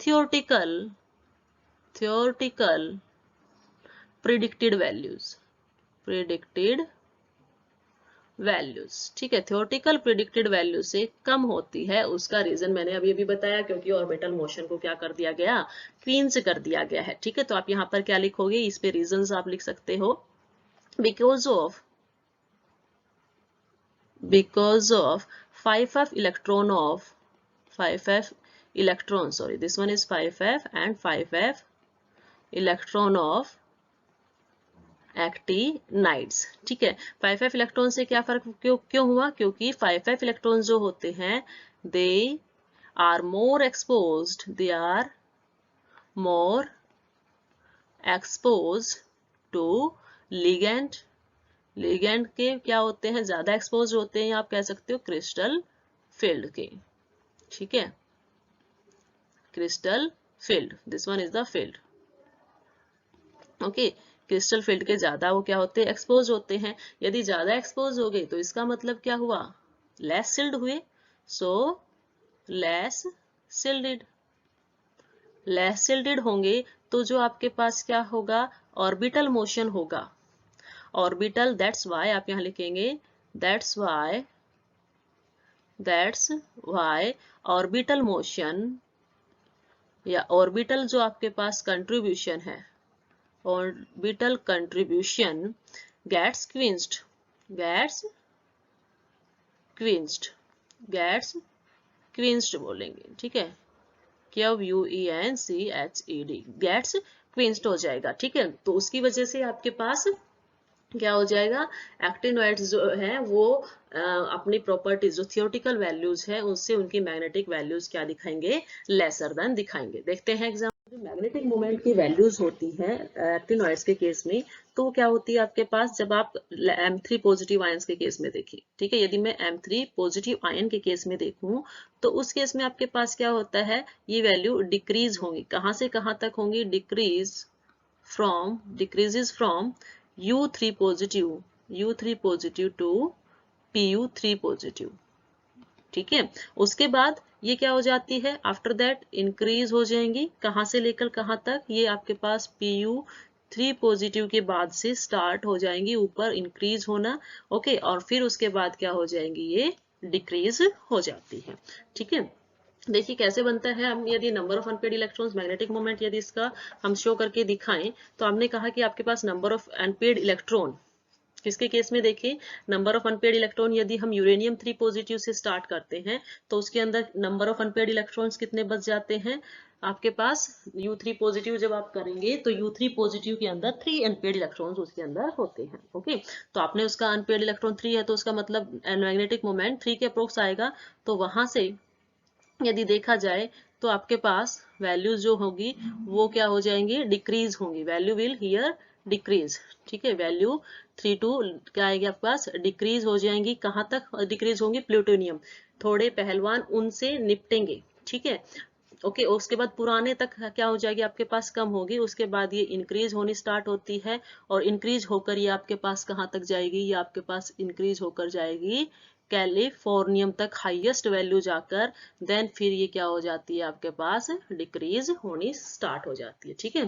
theoretical predicted values. ठीक है, थियोरेटिकल प्रिडिक्टेड वैल्यू से कम होती है। उसका रीजन मैंने अभी अभी बताया, क्योंकि ऑर्बिटल मोशन को क्या कर दिया गया, क्वींस कर दिया गया है। ठीक है, तो आप यहाँ पर क्या लिखोगे, इस पे रीजंस आप लिख सकते हो। Because of 5f electron of 5f electron, sorry this one is 5f and 5f electron of actinides. ठीक है, 5f इलेक्ट्रॉन से क्या फर्क क्यों हुआ, क्योंकि 5f इलेक्ट्रॉन जो होते हैं they are more exposed to ligand. Ligand के क्या होते हैं, ज्यादा एक्सपोज होते हैं, आप कह सकते हो क्रिस्टल फील्ड के। ठीक है, crystal field, this one is the field. Okay, crystal field के ज्यादा वो क्या होते हैं, एक्सपोज होते हैं। यदि ज्यादा एक्सपोज हो गए तो इसका मतलब क्या हुआ, लेस सिल्ड हुए। सो लेस सिल्डेड होंगे तो जो आपके पास क्या होगा, ऑर्बिटल मोशन होगा। ऑर्बिटल, दैट्स वाई आप यहां लिखेंगे, दैट्स वाई ऑर्बिटल मोशन या ऑर्बिटल जो आपके पास कंट्रीब्यूशन है, orbital contribution gets quenched बोलेंगे। ठीक है, QUENCHED, gets quenched हो जाएगा। ठीक है, तो उसकी वजह से आपके पास क्या हो जाएगा, एक्टिनोइड्स जो है वो अपनी प्रॉपर्टीज जो थियोरेटिकल वैल्यूज है उससे उनकी मैग्नेटिक वैल्यूज क्या दिखाएंगे, लेसर देन दिखाएंगे। देखते हैं एग्जाम्पल। जो मैग्नेटिक मोमेंट की वैल्यूज होती है एक्टिनोइड्स के केस में, तो क्या होती है आपके पास, जब आप M3 पॉजिटिव आयंस के केस में देखें। ठीक है, यदि मैं M3 पॉजिटिव आयन के केस में देखूं तो उस केस में आपके पास क्या होता है, ये वैल्यू डिक्रीज होंगी। कहां से कहां तक होंगी, decreases from U3 positive to Pu3 positive. ठीक है, उसके बाद ये क्या हो जाती है, आफ्टर दैट इंक्रीज हो जाएंगी। कहां से लेकर कहां तक, ये आपके पास Pu3 पॉजिटिव के बाद से स्टार्ट हो जाएंगी ऊपर इंक्रीज होना। ओके, और फिर उसके बाद क्या हो जाएंगी, ये डिक्रीज हो जाती है। ठीक है, देखिए कैसे बनता है। हम यदि number of unpaired electrons, magnetic moment यदि इसका हम शो करके दिखाएं, तो हमने कहा कि आपके पास नंबर ऑफ अनपेड इलेक्ट्रॉन किसके केस में, देखिए नंबर ऑफ अनपेड इलेक्ट्रॉन यदि हम यूरेनियम 3 पॉजिटिव से स्टार्ट करते हैं तो उसके अंदर नंबर ऑफ अनपेड इलेक्ट्रॉन्स कितने बच जाते हैं आपके पास, U3 पॉजिटिव जब आप करेंगे तो U3 पॉजिटिव के अंदर 3 अनपेड इलेक्ट्रॉन्स उसके अंदर होते हैं। ओके, तो आपने उसका अनपेड इलेक्ट्रॉन 3 है तो उसका मतलब मैग्नेटिक मोमेंट 3 के अप्रोक्स आएगा। तो वहां से यदि देखा जाए तो आपके पास वैल्यू जो होगी वो क्या हो जाएंगी, डिक्रीज होंगी। Value will hear decrease. ठीक है, वैल्यू 3 टू क्या आएगी आपके पास, डिक्रीज हो जाएंगी। कहां तक डिक्रीज होंगी, प्लूटोनियम, थोड़े पहलवान उनसे निपटेंगे। ठीक है, ओके, उसके बाद पुराने तक क्या हो जाएगी आपके पास, कम होगी। उसके बाद ये इंक्रीज होनी स्टार्ट होती है और इंक्रीज होकर ये आपके पास कहां तक जाएगी, ये आपके पास इंक्रीज होकर जाएगी कैलिफोर्नियम तक, हाईएस्ट वैल्यू जाकर देन फिर ये क्या हो जाती है आपके पास, डिक्रीज होनी स्टार्ट हो जाती है। ठीक है,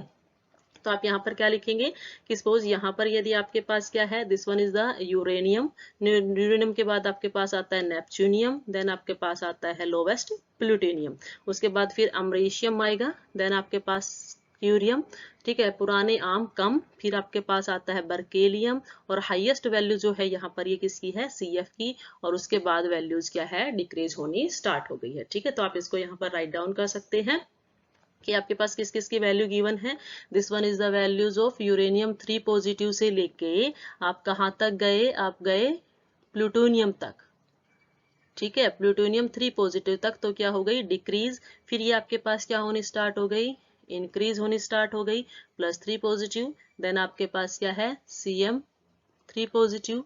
तो आप यहाँ पर क्या लिखेंगे कि सपोज यहाँ पर यदि आपके पास क्या है, this one is the uranium. Uranium के बाद आपके पास आता है नेपच्यूनियम, देन आपके पास आता है लोवेस्ट प्लूटोनियम। उसके बाद फिर अमरीशियम आएगा, देन आपके पास यूरियम। ठीक है, पुराने आम कम, फिर आपके पास आता है बर्केलियम और हाईएस्ट वैल्यू जो है यहाँ पर ये किसकी है, CF की। और उसके बाद वैल्यूज क्या है, डिक्रीज होनी स्टार्ट हो गई है। ठीक है, तो आप इसको यहाँ पर राइट डाउन कर सकते हैं। कि आपके पास किस किस की वैल्यू गिवन है। This one is the values of uranium 3 positive से लेके आप कहाँ तक गए, आप गए प्लूटोनियम तक, ठीक है, प्लूटोनियम 3 पॉजिटिव तक, तो क्या हो गई डिक्रीज, फिर ये आपके पास क्या होने स्टार्ट हो गई, इंक्रीज होने स्टार्ट हो गई, +3 पॉजिटिव, देन आपके पास क्या है Cm 3 positive,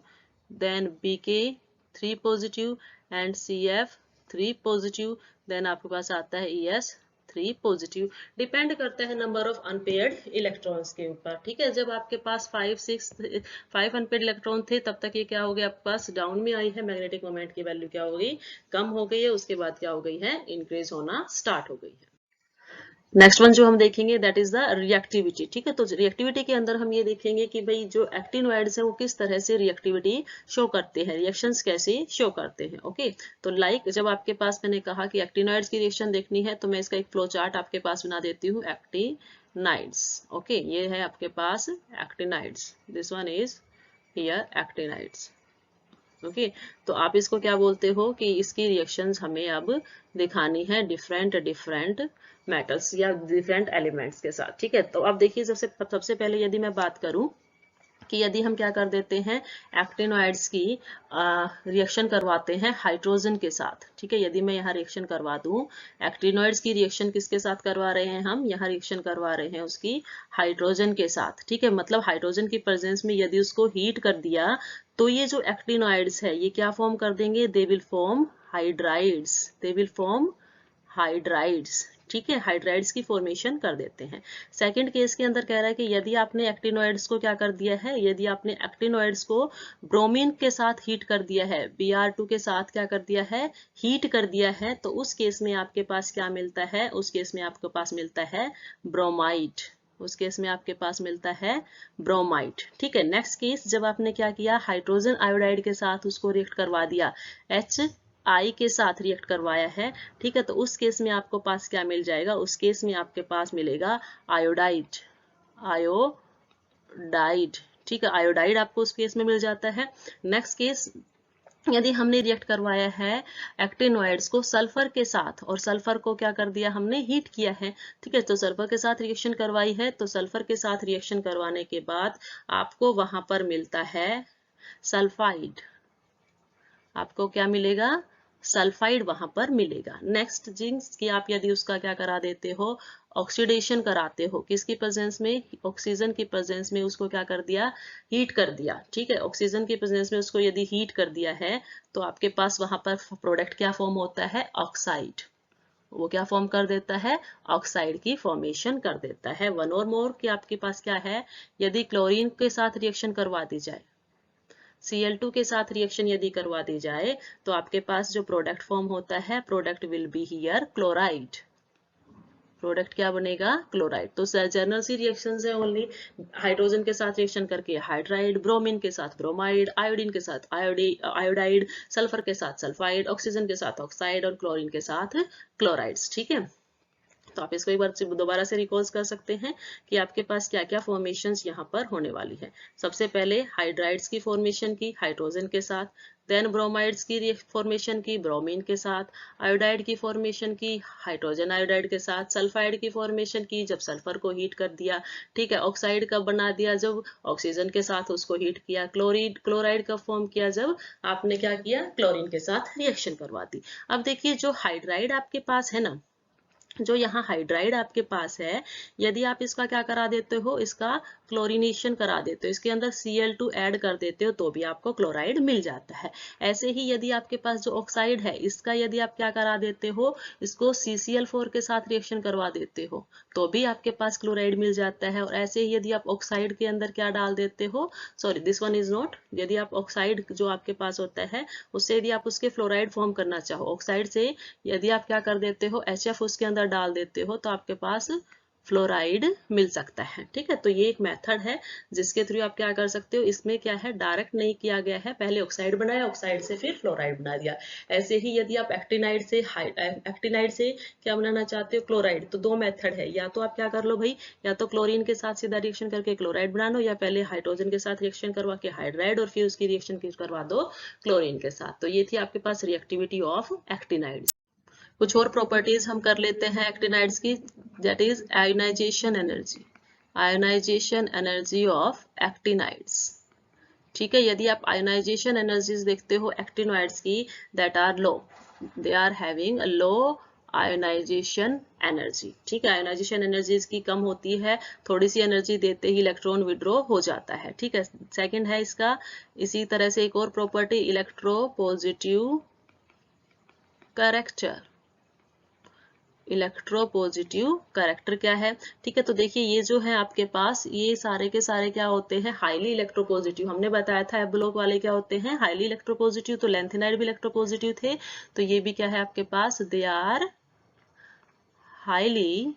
then Bk 3 positive and Cf 3 positive, then आपके पास आता है Es 3 पॉजिटिव। डिपेंड करता है नंबर ऑफ अनपेयर्ड इलेक्ट्रॉन्स के ऊपर, ठीक है। जब आपके पास 5 अनपेयर्ड इलेक्ट्रॉन थे तब तक ये क्या हो गया, आपके पास डाउन में आई है, मैग्नेटिक मोमेंट की वैल्यू क्या हो गई, कम हो गई है, उसके बाद क्या हो गई है, इंक्रीज होना स्टार्ट हो गई है। नेक्स्ट वन जो हम देखेंगे दैट इज द रिएक्टिविटी, ठीक है। तो रिएक्टिविटी के अंदर हम ये देखेंगे कि भाई जो एक्टिनोइड्स हैं वो किस तरह से रिएक्टिविटी शो करते हैं, रिएक्शंस कैसे शो करते हैं, ओके। तो लाइक जब आपके पास मैंने कहा कि एक्टिनोइड्स की रिएक्शन देखनी है तो मैं इसका एक फ्लो चार्ट आपके पास बना देती हूँ, एक्टिनाइड्स, ओके। ये है आपके पास actinides, this one is here actinides, okay. तो आप इसको क्या बोलते हो कि इसकी रिएक्शंस हमें अब दिखानी है डिफरेंट मेटल्स या डिफरेंट एलिमेंट्स के साथ, ठीक है। तो अब देखिए सबसे पहले यदि मैं बात करूं कि यदि हम क्या कर देते हैं, एक्टिनोइड्स की रिएक्शन करवाते हैं हाइड्रोजन के साथ, ठीक है। यदि मैं यहाँ रिएक्शन करवा दूं, एक्टिनोइड्स की रिएक्शन किसके साथ करवा रहे हैं हम, यहाँ रिएक्शन करवा रहे हैं उसकी हाइड्रोजन के साथ, ठीक है। मतलब हाइड्रोजन की प्रेजेंस में यदि उसको हीट कर दिया तो ये जो एक्टिनोइड्स है ये क्या फॉर्म कर देंगे, they will form hydrides, they will form hydrides, ठीक है, हाइड्राइड्स की फॉर्मेशन कर देते हैं। सेकंड केस के अंदर कह रहा है कि यदि आपने एक्टिनोइड्स को क्या कर दिया है, यदि आपने एक्टिनोइड्स को ब्रोमीन के साथ हीट कर दिया है, Br2 के साथ क्या कर दिया है, हीट कर दिया है, तो उस केस में आपके पास क्या मिलता है, उस केस में आपके पास मिलता है ब्रोमाइड, उस केस में आपके पास मिलता है ब्रोमाइड, ठीक है। नेक्स्ट केस जब आपने क्या किया, हाइड्रोजन आयोडाइड के साथ उसको रिएक्ट करवा दिया, HI के साथ रिएक्ट करवाया है, ठीक है। तो उस केस में आपको पास क्या मिल जाएगा, उस केस में आपके पास मिलेगा आयोडाइड, आयोडाइड, ठीक है, आयोडाइड आपको उस केस में मिल जाता है। नेक्स्ट केस यदि हमने रिएक्ट करवाया है एक्टिनोइड्स को सल्फर के साथ, और सल्फर को क्या कर दिया हमने, हीट किया है, ठीक है। तो सल्फर के साथ रिएक्शन करवाई है, तो सल्फर के साथ रिएक्शन करवाने के बाद आपको वहां पर मिलता है सल्फाइड, आपको क्या मिलेगा, सल्फाइड वहां पर मिलेगा। नेक्स्ट जिंक्स की आप यदि उसका क्या करा देते हो, ऑक्सीडेशन कराते हो, किसकी प्रेजेंस में, ऑक्सीजन की प्रेजेंस में उसको क्या कर दिया, हीट कर दिया, ठीक है। ऑक्सीजन की प्रेजेंस में उसको यदि हीट कर दिया है तो आपके पास वहां पर प्रोडक्ट क्या फॉर्म होता है, ऑक्साइड, वो क्या फॉर्म कर देता है, ऑक्साइड की फॉर्मेशन कर देता है। वन और मोर कि आपके पास क्या है, यदि क्लोरीन के साथ रिएक्शन करवा दी जाए, Cl2 के साथ रिएक्शन यदि करवा दी जाए तो आपके पास जो प्रोडक्ट फॉर्म होता है, product will be here chloride, product क्या बनेगा, क्लोराइड। तो जनरल सी रिएक्शंस है ओनली, हाइड्रोजन के साथ रिएक्शन करके हाइड्राइड, ब्रोमीन के साथ ब्रोमाइड, आयोडीन के साथ आयोडाइड, सल्फर के साथ सल्फाइड, ऑक्सीजन के साथ ऑक्साइड और क्लोरीन के साथ क्लोराइड्स, ठीक है। तो आप इसको एक बार दोबारा से रिकॉल कर सकते हैं कि आपके पास क्या क्या फॉर्मेशंस यहाँ पर होने वाली है। सबसे पहले हाइड्राइड्स की फॉर्मेशन की हाइड्रोजन के साथ, देन ब्रोमाइड्स की फॉर्मेशन की ब्रोमीन के साथ, आयोडाइड की फॉर्मेशन की हाइड्रोजन आयोडाइड के साथ, सल्फाइड की फॉर्मेशन की जब सल्फर को हीट कर दिया, ठीक है। ऑक्साइड कब बना दिया, जब ऑक्सीजन के साथ उसको हीट किया। क्लोराइड कब फॉर्म किया, जब आपने क्या किया, क्लोरीन के साथ रिएक्शन करवा दी। अब देखिए जो हाइड्राइड आपके पास है ना, जो यहाँ हाइड्राइड आपके पास है, यदि आप इसका क्या करा देते हो, इसका क्लोरीनेशन करा देते हो, इसके अंदर Cl2 ऐड कर देते हो तो भी आपको क्लोराइड मिल जाता है। ऐसे ही यदि आपके पास जो ऑक्साइड है इसका यदि आप क्या करा देते हो, इसको CCl4 के साथ रिएक्शन करवा देते हो तो भी आपके पास क्लोराइड मिल जाता है। और ऐसे ही यदि आप ऑक्साइड के अंदर क्या डाल देते हो, sorry this one is not, यदि आप ऑक्साइड जो आपके पास होता है उससे यदि आप उसके फ्लोराइड फॉर्म करना चाहो, ऑक्साइड से यदि आप क्या कर देते हो, HF उसके अंदर डाल देते हो तो आपके पास फ्लोराइड मिल सकता है, ठीक है। तो ये एक मेथड है जिसके थ्रू आप क्या कर सकते हो, इसमें क्या है डायरेक्ट नहीं किया गया है, पहले ऑक्साइड बनाया, ऑक्साइड से फिर फ्लोराइड बना दिया। ऐसे ही यदि आप एक्टिनाइड से क्या बनाना चाहते हो, क्लोराइड, तो दो मेथड है, या तो आप क्या कर लो भाई, या तो क्लोरीन के साथ सीधा रिएक्शन करके क्लोराइड बना लो, या पहले हाइड्रोजन के साथ रिएक्शन करवा के हाइड्राइड और फिर उसकी रिएक्शन करवा दो क्लोरीन के साथ। तो ये थी आपके पास रिएक्टिविटी ऑफ एक्टिनाइड। कुछ और प्रॉपर्टीज हम कर लेते हैं एक्टिनाइड्स की, that is ionization energy, ionization energy of actinides. ठीक है, यदि आप आयोनाइजेशन एनर्जीज देखते हो एक्टिनोइड्स की, that are low, they are having a low ionization energy. ठीक है, आयोनाइजेशन एनर्जी इसकी कम होती है, थोड़ी सी एनर्जी देते ही इलेक्ट्रॉन विड्रॉ हो जाता है। ठीक है, सेकंड है इसका, इसी तरह से एक और property electropositive character, electropositive character क्या है? ठीक है, तो देखिए ये जो है आपके पास ये सारे के सारे क्या होते हैं, हाईली इलेक्ट्रोपॉजिटिव। हमने बताया था एफ ब्लॉक वाले क्या होते हैं, हाईली इलेक्ट्रोपॉजिटिव, तो लेंथेनाइड भी इलेक्ट्रोपॉजिटिव थे, तो ये भी क्या है आपके पास, they are highly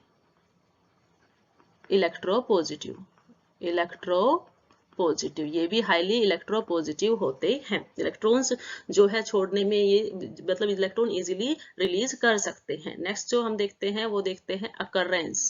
electropositive, electropositive, ये भी हाईली इलेक्ट्रोपॉजिटिव होते हैं। इलेक्ट्रॉन्स जो है छोड़ने में ये मतलब इलेक्ट्रॉन इजीली रिलीज कर सकते हैं। नेक्स्ट जो हम देखते हैं वो देखते हैं अकरेंस,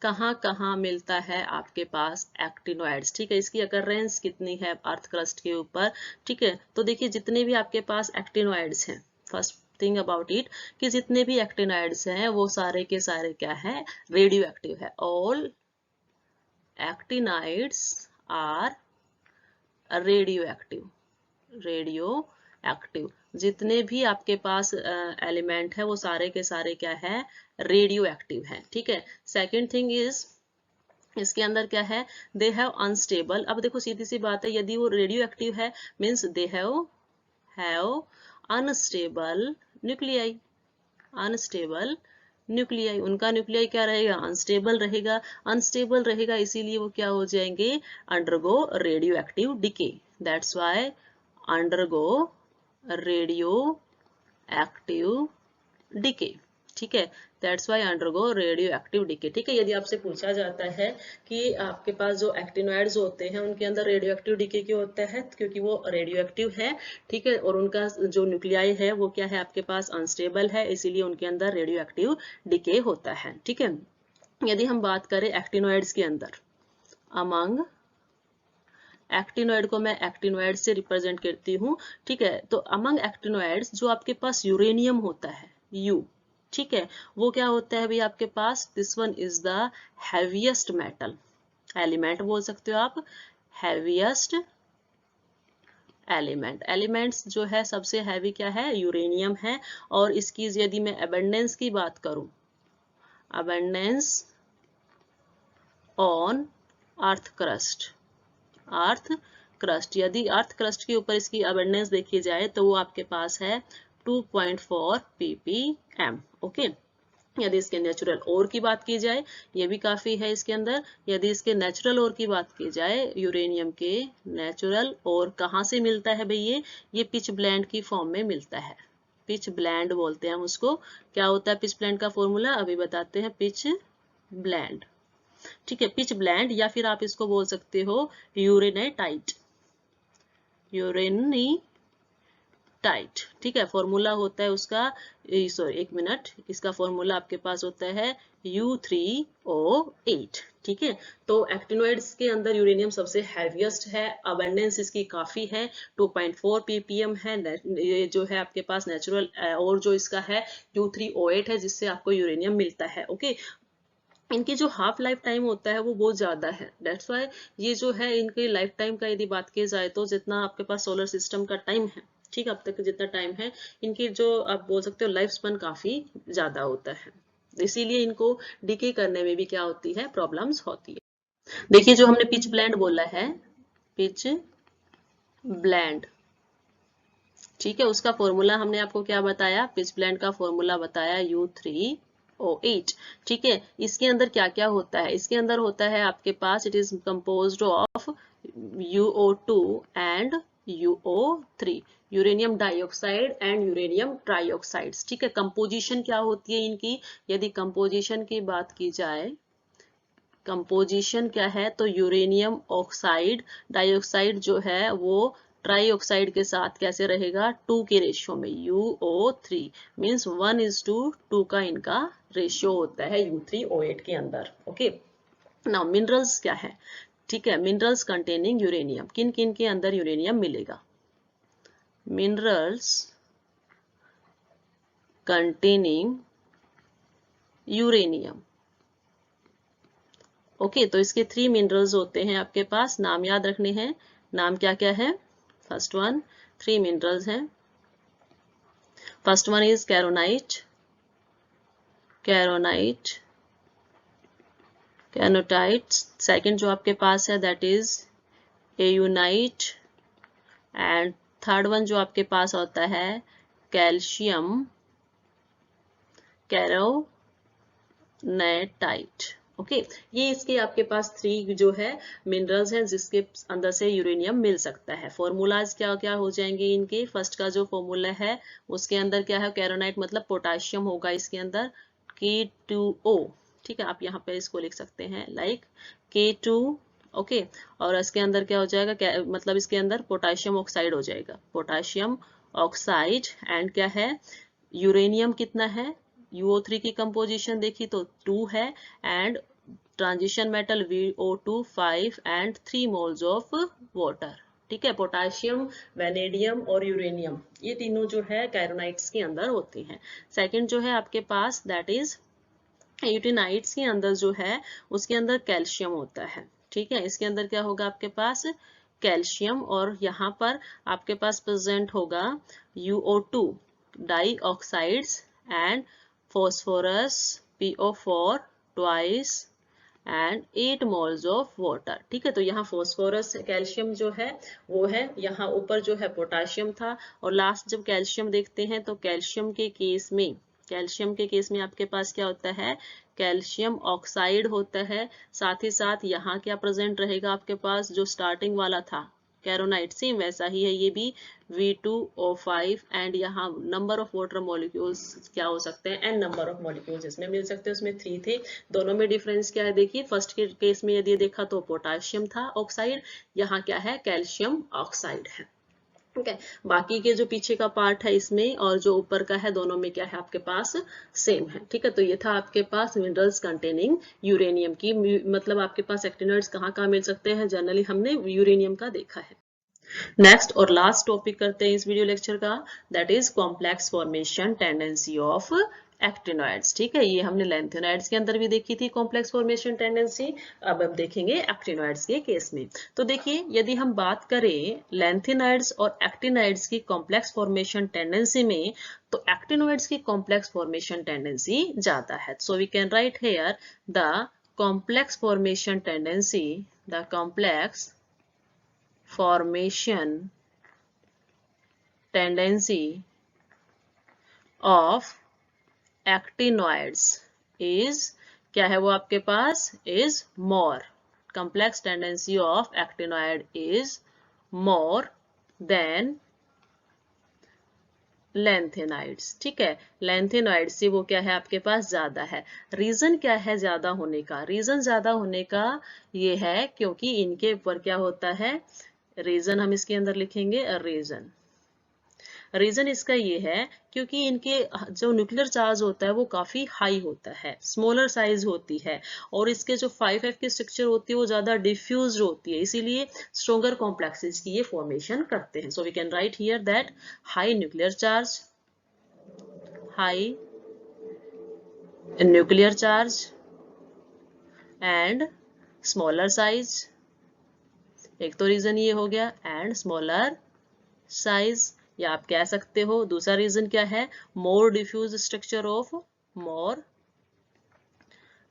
कहाँ कहाँ मिलता है आपके पास एक्टिनोइड्स। ठीक है, इसकी अकरेंस कितनी है अर्थ क्रस्ट के ऊपर। ठीक है, तो देखिए जितने भी आपके पास एक्टिनोइड्स हैं, फर्स्ट थिंग अबाउट इट कि जितने भी एक्टिनोइड्स हैं वो सारे के सारे क्या है, रेडियो एक्टिव है। All actinides are radio active, radio active, जितने भी आपके पास एलिमेंट है वो सारे के सारे क्या है, रेडियो एक्टिव है। ठीक है, सेकंड थिंग इज इसके अंदर क्या है, दे हैव अनस्टेबल। अब देखो सीधी सी बात है, यदि वो रेडियो एक्टिव है means they have unstable nuclei, unstable nuclei, उनका न्यूक्लियाई क्या रहेगा, अनस्टेबल रहेगा। अनस्टेबल रहेगा इसीलिए वो क्या हो जाएंगे, undergo radio active decay, that's why undergo radio active decay. ठीक है, that's why undergo radio active decay. ठीक है, यदि आपसे पूछा जाता है कि आपके पास जो एक्टिनोइड्स होते हैं उनके अंदर रेडियो एक्टिव डिके क्यों होता है, क्योंकि वो रेडियो एक्टिव है। ठीक है, और उनका जो न्यूक्लियाई है वो क्या है आपके पास, अनस्टेबल है, इसीलिए उनके अंदर रेडियो एक्टिव डिके होता है। ठीक है, यदि हम बात करें एक्टिनोइड्स के अंदर, अमंग एक्टिनोइड को मैं एक्टिनोइड से रिप्रेजेंट करती हूँ। ठीक है, तो अमंग एक्टिनोइड्स जो आपके पास यूरेनियम होता है, यू, ठीक है, वो क्या होता है भाई आपके पास, this one is the heaviest metal element, बोल सकते हो आप हैवीएस्ट एलिमेंट। एलिमेंट्स जो है सबसे हैवी क्या है, यूरेनियम है। और इसकी यदि मैं अबंडेंस की बात करूं, abundance on earth crust, earth crust, यदि अर्थ क्रस्ट के ऊपर इसकी अबंडेंस देखी जाए तो वो आपके पास है 2.4 ppm। ओके, यदि इसके नेचुरल ओर की बात की जाए, ये भी काफी है इसके अंदर। यदि इसके नेचुरल ओर की बात की जाए, यूरेनियम के नेचुरल ओर कहाँ से मिलता है भाई, ये पिच ब्लेंड की फॉर्म में मिलता है, पिच ब्लेंड बोलते हैं हम उसको। क्या होता है पिच ब्लेंड का फॉर्मूला, अभी बताते हैं, पिच ब्लेंड। ठीक है, पिच ब्लेंड, या फिर आप इसको बोल सकते हो यूरेनेटाइट, यूरेनीटाइट। ठीक है, फॉर्मूला होता है उसका, सॉरी एक मिनट, इसका फॉर्मूला आपके पास होता है U3O8। ठीक है, तो एक्टिनोइड्स के अंदर यूरेनियम सबसे हैवीएस्ट है, अबंडेंस इसकी काफी है, 2.4 ppm है। ये जो है आपके पास नेचुरल और जो इसका है U3O8 है, जिससे आपको यूरेनियम मिलता है। ओके, इनकी जो हाफ लाइफ टाइम होता है वो बहुत ज्यादा है, दैट्स वाई ये जो है इनकी लाइफ टाइम का यदि बात की जाए तो जितना आपके पास सोलर सिस्टम का टाइम है, ठीक अब तक जितना टाइम है, इनकी जो आप बोल सकते हो लाइफ स्पैन काफी ज्यादा होता है, इसीलिए इनको डिके करने में भी क्या होती है, प्रॉब्लम्स होती है। देखिए जो हमने पिच ब्लेंड बोला है, पिच ब्लेंड, ठीक है, उसका फॉर्मूला हमने आपको क्या बताया, पिच ब्लेंड का फॉर्मूला बताया U3O8। ठीक है, इसके अंदर क्या क्या होता है, इसके अंदर होता है आपके पास, it is composed of UO2 and UO3, uranium dioxide and uranium trioxides. ठीक है, कंपोजिशन क्या होती है इनकी, यदि कंपोजिशन की बात की जाए, कंपोजिशन क्या है, तो यूरेनियम ऑक्साइड डाइऑक्साइड जो है वो ट्राइऑक्साइड के साथ कैसे रहेगा, 2 के रेशियो में, UO3 मीन्स 1:2 का इनका रेशियो होता है U3O8 के अंदर। ओके, नाउ मिनरल्स क्या है, ठीक है, मिनरल्स कंटेनिंग यूरेनियम, किन किन के अंदर यूरेनियम मिलेगा, मिनरल्स containing यूरेनियम। ओके, तो इसके 3 मिनरल्स होते हैं आपके पास, नाम याद रखने हैं। नाम क्या क्या है? फर्स्ट वन, 3 मिनरल्स हैं। First one is carnotite, carnotite, carnotite. Second जो आपके पास है that is autunite, and third one जो आपके पास होता है कैल्शियम कैरोनेटाइट। ओके, ये इसके आपके पास 3 जो है मिनरल्स हैं जिसके अंदर से यूरेनियम मिल सकता है। फॉर्मूलाज क्या क्या हो जाएंगे इनके? फर्स्ट का जो फॉर्मूला है उसके अंदर क्या है? कैरोनाइट मतलब पोटाशियम होगा इसके अंदर, K2O। ठीक है, आप यहाँ पे इसको लिख सकते हैं लाइक K2। ओके, और इसके अंदर क्या हो जाएगा? मतलब इसके अंदर पोटाशियम ऑक्साइड हो जाएगा, पोटाशियम ऑक्साइड। एंड क्या है? यूरेनियम कितना है? UO3 की कंपोजिशन देखी तो 2 है, and transition metal VO2 5 and 3 moles of water. ठीक है, पोटाशियम, वेनेडियम और यूरेनियम ये तीनों जो है कैरोनाइट्स के अंदर होते हैं। सेकंड जो है आपके पास दैट इज यूटेनाइट्स के अंदर जो है उसके अंदर कैल्शियम होता है। ठीक है, इसके अंदर क्या होगा आपके पास? कैल्शियम, और यहाँ पर आपके पास प्रेजेंट होगा UO2 dioxides and phosphorus PO4 twice and 8 moles of water. ठीक है, तो यहाँ फॉस्फोरस कैल्शियम जो है वो है, यहाँ ऊपर जो है पोटाशियम था, और लास्ट जब कैल्शियम देखते हैं तो कैल्शियम के केस में, कैल्शियम के केस में आपके पास क्या होता है? कैल्शियम ऑक्साइड होता है। साथ ही साथ यहाँ क्या प्रेजेंट रहेगा आपके पास? जो स्टार्टिंग वाला था कैरोनाइट, सेम वैसा ही है ये भी, V2O5, एंड यहाँ नंबर ऑफ वाटर मॉलिक्यूल्स क्या हो सकते हैं? n नंबर ऑफ मॉलिक्यूल्स इसमें मिल सकते हैं, उसमें 3 थे। दोनों में डिफरेंस क्या है? देखिए, फर्स्ट के केस में यदि देखा तो पोटाशियम था ऑक्साइड, यहाँ क्या है? कैल्शियम ऑक्साइड है। ठीक है, बाकी के जो पीछे का पार्ट है इसमें और जो यूपर का है, दोनों में क्या है आपके पास? सेम है। ठीक है, तो ये था आपके पास मिनरल्स कंटेनिंग यूरेनियम की, मतलब आपके पास एक्टिनॉइड्स कहाँ कहाँ मिल सकते हैं? जनरली हमने यूरेनियम का देखा है। नेक्स्ट और लास्ट टॉपिक करते हैं इस वीडियो लेक्चर का, that is complex formation tendency of actinoids. ठीक है, ये हमने लेंथेनॉइड्स के अंदर भी देखी थी कॉम्प्लेक्स फॉर्मेशन टेंडेंसी, अब हम देखेंगे एक्टिनॉइड्स के केस में। तो देखिए, यदि हम बात करें लेंथेनॉइड्स और एक्टिनॉइड्स की कॉम्प्लेक्स फॉर्मेशन टेंडेंसी में, तो एक्टिनॉइड्स की कॉम्प्लेक्स फॉर्मेशन टेंडेंसी ज्यादा है। So we can write here the complex formation tendency, the complex formation tendency of actinoids is, क्या है वो आपके पास? is more, complex tendency of actinoid is more than lanthanides. ठीक है, लेंथेनाइड से वो क्या है आपके पास? ज्यादा है। रीजन क्या है ज्यादा होने का? रीजन ज्यादा होने का ये है क्योंकि इनके ऊपर क्या होता है? रीजन हम इसके अंदर लिखेंगे रीजन इसका ये है क्योंकि इनके जो न्यूक्लियर चार्ज होता है वो काफी हाई होता है, स्मॉलर साइज होती है, और इसके जो 5F की स्ट्रक्चर होती है वो ज्यादा डिफ्यूज होती है, इसीलिए स्ट्रोंगर कॉम्प्लेक्सेस की ये फॉर्मेशन करते हैं। So we can write here that high nuclear charge and smaller size, एक तो रीजन ये हो गया, एंड स्मॉलर साइज, या आप कह सकते हो दूसरा रीजन क्या है? More diffuse structure of, more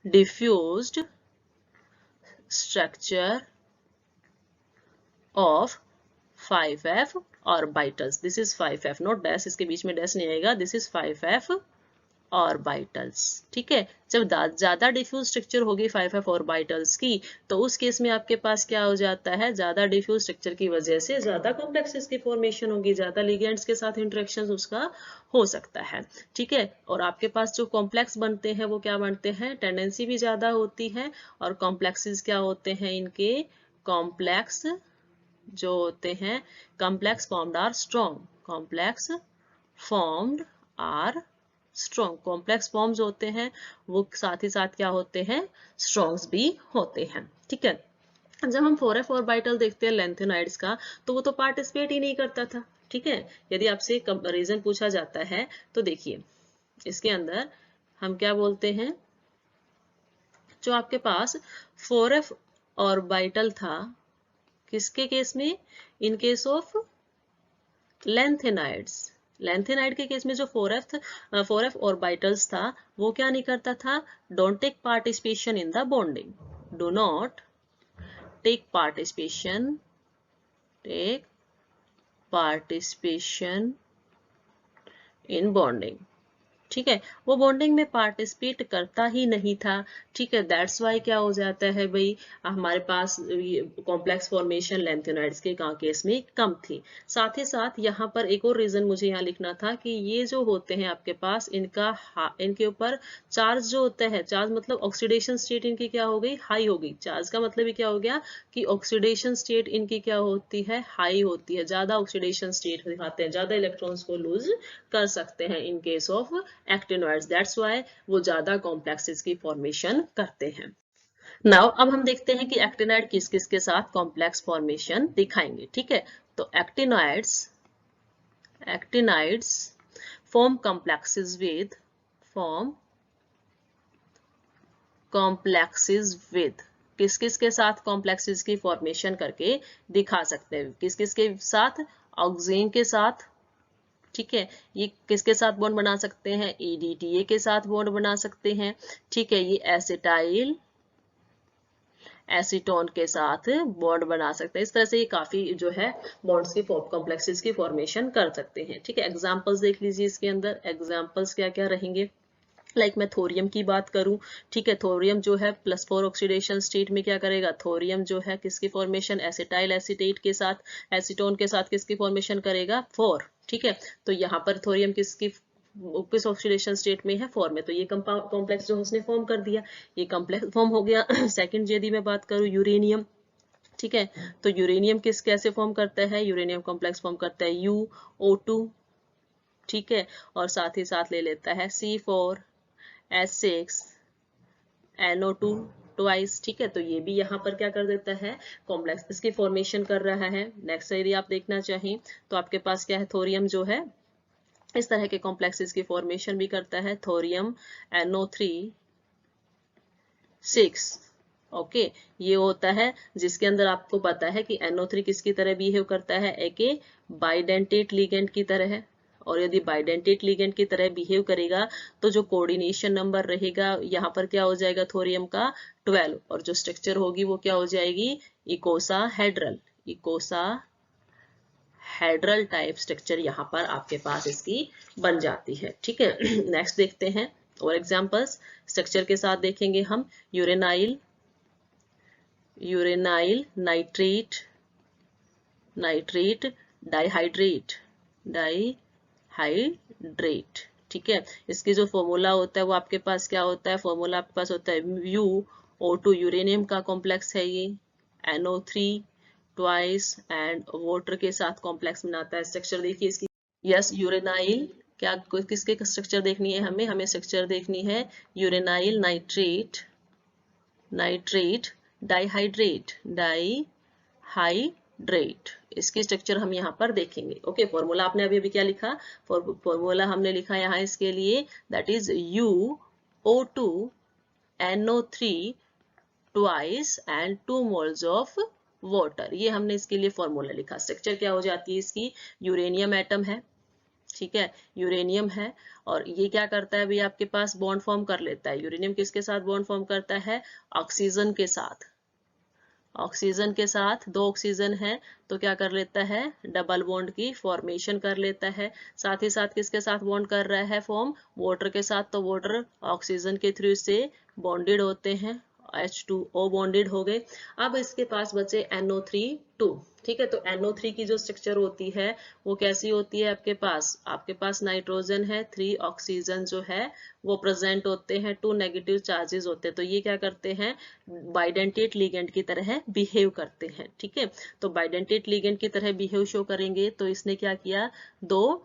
diffused structure of 5F orbitals. This is 5F, note dash, इसके बीच में डैश नहीं आएगा, दिस इज 5F ऑर्बिटल्स। ठीक है, जब ज्यादा डिफ्यूज स्ट्रक्चर होगी 5F ऑर्बिटल्स की, तो उस केस में आपके पास क्या हो जाता है? ज्यादा डिफ्यूज स्ट्रक्चर की वजह से ज्यादा कॉम्प्लेक्सेस की फॉर्मेशन होगी, ज्यादा लिगेंड्स के साथ इंटरेक्शन उसका हो सकता है। ठीक है, और आपके पास जो कॉम्प्लेक्स बनते हैं वो क्या बनते हैं? टेंडेंसी भी ज्यादा होती है, और कॉम्प्लेक्सेस क्या होते हैं इनके? कॉम्प्लेक्स जो होते हैं, complex formed are strong, complex formed are strong, complex forms होते हैं वो साथ ही साथ क्या होते हैं? स्ट्रॉन्ग्स भी होते हैं। ठीक है, जब हम 4F ऑर्बिटल देखते हैं लेंथेनॉइड्स का, तो वो तो पार्टिसिपेट ही नहीं करता था। ठीक है, यदि आपसे कंपैरिजन पूछा जाता है तो देखिए, इसके अंदर हम क्या बोलते हैं, जो आपके पास 4f ऑर्बिटल था, किसके केस में, in case of lanthanides. Lanthanide के केस में जो 4f ऑर्बिटल्स था वो क्या नहीं करता था, don't take participation in the bonding, do not take participation in bonding. ठीक है, वो बॉन्डिंग में पार्टिसिपेट करता ही नहीं था। ठीक है, दैट्स वाई क्या हो जाता है भाई, हमारे पास कॉम्प्लेक्स फॉर्मेशन लेंथेनाइड्स के केस में कम थी। साथ ही साथ यहाँ पर एक और रीजन मुझे यहाँ लिखना था कि ये जो होते हैं आपके पास, इनके ऊपर चार्ज जो होता है, चार्ज मतलब ऑक्सीडेशन स्टेट इनकी क्या हो गई, हाई हो गई। चार्ज का मतलब ये क्या हो गया कि ऑक्सीडेशन स्टेट इनकी क्या होती है, हाई होती है, ज्यादा ऑक्सीडेशन स्टेट दिखाते हैं, ज्यादा इलेक्ट्रॉन्स को लूज कर सकते हैं in case of actinoids. That's why वो ज्यादा कॉम्प्लेक्सेस की फॉर्मेशन करते हैं। नाउ अब हम देखते हैं कि एक्टिनॉइड किस किस के साथ कॉम्प्लेक्स फॉर्मेशन दिखाएंगे। ठीक है, तो एक्टिनॉइड्स फॉर्म कॉम्प्लेक्सेस विद किस किस के साथ कॉम्प्लेक्सेस की फॉर्मेशन करके दिखा सकते हैं, किस किस के साथ, ऑक्सीजन के साथ। ठीक है, ये किसके साथ बॉन्ड बना सकते हैं, EDTA के साथ बॉन्ड बना सकते हैं। ठीक है, ये एसिटाइल एसीटोन के साथ बॉन्ड बना सकते हैं। इस तरह से ये काफी जो है बॉन्ड्स की कॉम्प्लेक्सेस की फॉर्मेशन कर सकते हैं। ठीक है, एग्जांपल्स देख लीजिए इसके अंदर, एग्जांपल्स क्या क्या रहेंगे। लाइक मैं थोरियम की बात करूं, ठीक है, थोरियम जो है +4 ऑक्सीडेशन स्टेट में क्या करेगा, थोरियम जो है किसकी फॉर्मेशन, एसिटाइल एसीटेट के साथ, एसीटोन के साथ किसकी फॉर्मेशन करेगा, 4। ठीक है, तो यहाँ पर थोरियम किस ऑक्सीडेशन स्टेट में है, 4 में, तो ये कॉम्प्लेक्स जो उसने फॉर्म कर दिया, ये कॉम्प्लेक्स फॉर्म हो गया। सेकंड यदि मैं बात करूं यूरेनियम, ठीक है, तो यूरेनियम कैसे फॉर्म करता है, यूरेनियम कॉम्प्लेक्स फॉर्म करता है UO2। ठीक है, और साथ ही साथ ले लेता है C4H6 NO2 ट्वाइस। ठीक है, तो ये भी यहाँ पर क्या कर देता है, कॉम्प्लेक्स इसकी फॉर्मेशन कर रहा है। नेक्स्ट यदि आप देखना चाहें तो आपके पास क्या है, थोरियम जो है इस तरह के कॉम्प्लेक्सेस की फॉर्मेशन भी करता है, थोरियम NO3 6। ओके, ये होता है जिसके अंदर आपको पता है कि NO3 किसकी तरह बिहेव करता है, एक बाइडेंटेट लिगेंड की तरह है। और यदि बाइडेंटेट लिगेंड की तरह बिहेव करेगा तो जो कोऑर्डिनेशन नंबर रहेगा यहाँ पर क्या हो जाएगा, थोरियम का 12, और जो स्ट्रक्चर होगी वो क्या हो जाएगी, इकोसाहेड्रल टाइप स्ट्रक्चर यहाँ पर आपके पास इसकी बन जाती है। ठीक है, नेक्स्ट देखते हैं और एग्जांपल्स। स्ट्रक्चर के साथ देखेंगे हम, यूरेनाइल नाइट्रेट डाइहाइड्रेट। ठीक है, इसकी जो फॉर्मूला होता है वो आपके पास क्या होता है, फॉर्मूला आपके पास होता है UO2, यूरेनियम का कॉम्प्लेक्स है ये, NO3 ट्वाइस एंड वाटर के साथ कॉम्प्लेक्स बनाता है। स्ट्रक्चर देखिए इसकी, यस यूरेनाइल, क्या किसके स्ट्रक्चर देखनी है हमें स्ट्रक्चर देखनी है यूरेनाइल नाइट्रेट डाइहाइड्रेट, इसकी स्ट्रक्चर हम यहाँ पर देखेंगे। ओके, फॉर्मूला आपने अभी क्या लिखा, फॉर्मूला हमने लिखा यहाँ इसके लिए, that is UO2 NO3 twice and 2 moles of water. ये हमने इसके लिए फॉर्मूला लिखा। स्ट्रक्चर क्या हो जाती है इसकी, यूरेनियम एटम है। ठीक है, यूरेनियम है और ये क्या करता है, अभी आपके पास बॉन्ड फॉर्म कर लेता है। यूरेनियम किसके साथ बॉन्ड फॉर्म करता है, ऑक्सीजन के साथ। ऑक्सीजन के साथ 2 ऑक्सीजन है तो क्या कर लेता है, डबल बॉन्ड की फॉर्मेशन कर लेता है। साथ ही साथ किसके साथ बॉन्ड कर रहा है फॉर्म, वाटर के साथ, तो वाटर ऑक्सीजन के थ्रू से बॉन्डेड होते हैं, H2O बॉन्डेड हो गए। अब इसके पास बचे NO3 2। ठीक है, तो NO3 की जो स्ट्रक्चर होती है वो कैसी होती है, आपके पास नाइट्रोजन है, 3 ऑक्सीजन जो है वो प्रेजेंट होते हैं, 2 नेगेटिव चार्जेस होते हैं, तो ये क्या करते हैं, बाइडेंटेट लिगेंड की तरह बिहेव करते हैं। ठीक है, तो बाइडेंटेट लिगेंड की तरह बिहेव शो करेंगे, तो इसने क्या किया, 2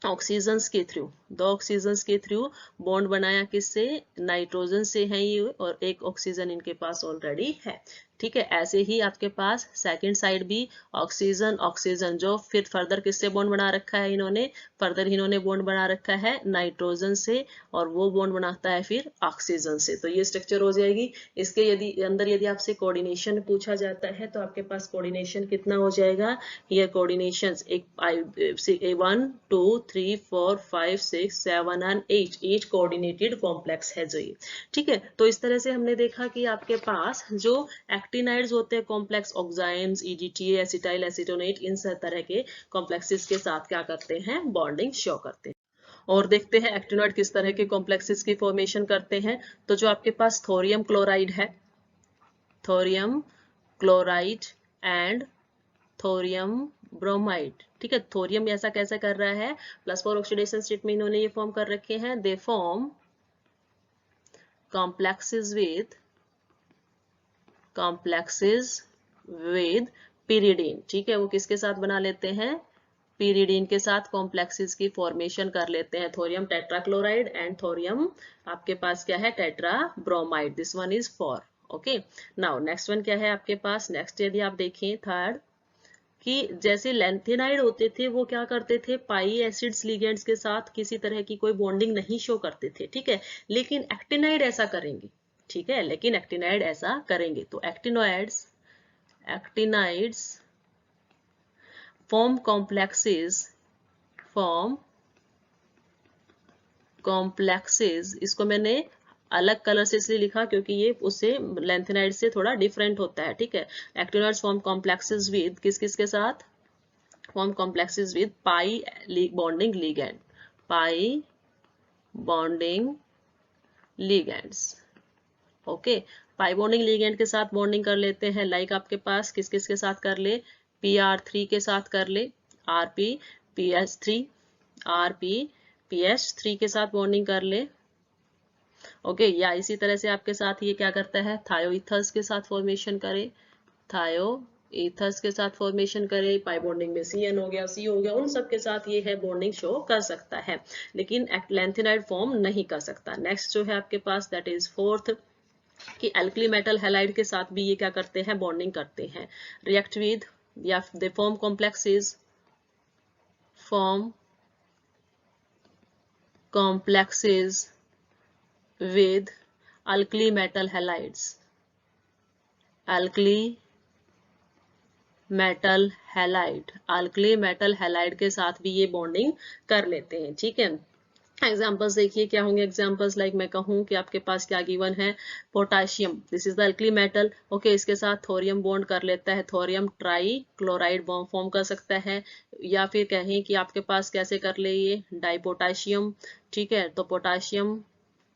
ऑक्सीजन के थ्रू दो ऑक्सीजन के थ्रू बॉन्ड बनाया, किससे, नाइट्रोजन से है ये, और एक ऑक्सीजन इनके पास ऑलरेडी है। ठीक है, ऐसे ही आपके पास सेकंड साइड भी ऑक्सीजन ऑक्सीजन, जो फिर फर्दर किससे बॉन्ड बना रखा है इन्होंने, फर्दर इन्होंने बॉन्ड बना रखा है नाइट्रोजन से, और वो बॉन्ड बनाता है फिर ऑक्सीजन से। तो ये स्ट्रक्चर हो जाएगी। इसके यदि अंदर यदि आपसे कोऑर्डिनेशन पूछा जाता है तो आपके पास कोऑर्डिनेशन कितना हो जाएगा, ये कोऑर्डिनेशन एक 1 2 3 4 5 6 7 एंड 8 कोऑर्डिनेटेड कॉम्प्लेक्स है जो ये। ठीक है, तो इस तरह से हमने देखा कि आपके पास जो एक्टिनाइड्स होते हैं कॉम्प्लेक्स, ऑक्साइम्स, ईडीटीए, एसिटाइल एसीटोनेट, इन सब तरह के कॉम्प्लेक्सेस के साथ क्या करते हैं, बॉन्डिंग शो करते हैं। और देखते हैं एक्टिनाइड किस तरह के कॉम्प्लेक्सेस की फॉर्मेशन करते हैं। तो जो आपके पास थोरियम क्लोराइड है, thorium chloride and thorium bromide. ठीक है, थोरियम ऐसा कैसे कर रहा है, +4 ऑक्सीडेशन स्टेट में इन्होंने ये फॉर्म कर रखे हैं, they form complexes with pyridine। ठीक है, वो किसके साथ बना लेते हैं, pyridine के साथ कॉम्प्लेक्सेस की फॉर्मेशन कर लेते हैं, थोरियम टेट्राक्लोराइड एंड थोरियम आपके पास क्या है, tetra bromide. This one is 4। Okay, now next one क्या है आपके पास, नेक्स्ट यदि आप देखें थर्ड, कि जैसे लैंथेनाइड होते थे वो क्या करते थे, पाई एसिड्स लिगेंड्स के साथ किसी तरह की कोई बॉन्डिंग नहीं शो करते थे। ठीक है, लेकिन एक्टिनाइड ऐसा करेंगे। ठीक है, लेकिन एक्टिनाइड ऐसा करेंगे। तो एक्टिनाइड्स फॉर्म कॉम्प्लेक्सेस, इसको मैंने अलग कलर से इसलिए लिखा क्योंकि ये उससे लैंथेनाइड से थोड़ा डिफरेंट होता है। ठीक है, एक्टिनाइड्स फॉर्म कॉम्प्लेक्सेस विद किस किस के साथ, form complexes with pi bonding ligand, pi bonding ligands। Okay, pi bonding ligand के साथ बॉन्डिंग कर लेते हैं, लाइक आपके पास किस किस के साथ कर ले, PR3 के साथ कर ले, RP PS3 के साथ बॉन्डिंग कर ले। ओके, या इसी तरह से आपके साथ ये क्या करता है, थायोईथर्स के साथ फॉर्मेशन करे, थायोईथर्स के साथ फॉर्मेशन करे, पाई बॉन्डिंग में CN हो गया, C हो गया, उन सब के साथ ये है बॉन्डिंग शो कर सकता है, लेकिन लैंथेनाइड फॉर्म नहीं कर सकता। नेक्स्ट जो है आपके पास दैट इज फोर्थ, कि एल्कली मेटल हैलाइड के साथ भी ये क्या करते हैं, बॉन्डिंग करते हैं, रिएक्ट विद, या they form complexes with alkali metal halides, alkali metal halide के साथ भी ये बॉन्डिंग कर लेते हैं। ठीक है, एग्जाम्पल्स देखिए क्या होंगे, एग्जाम्पल्स लाइक मैं कहूँ कि आपके पास क्या गिवन है, potassium, this is the alkali metal. Okay, इसके साथ थोरियम बॉन्ड कर लेता है, thorium try chloride bond form कर सकता है, या फिर कहें कि आपके पास कैसे कर ले, ये डाइपोटाशियम। ठीक है, तो पोटाशियम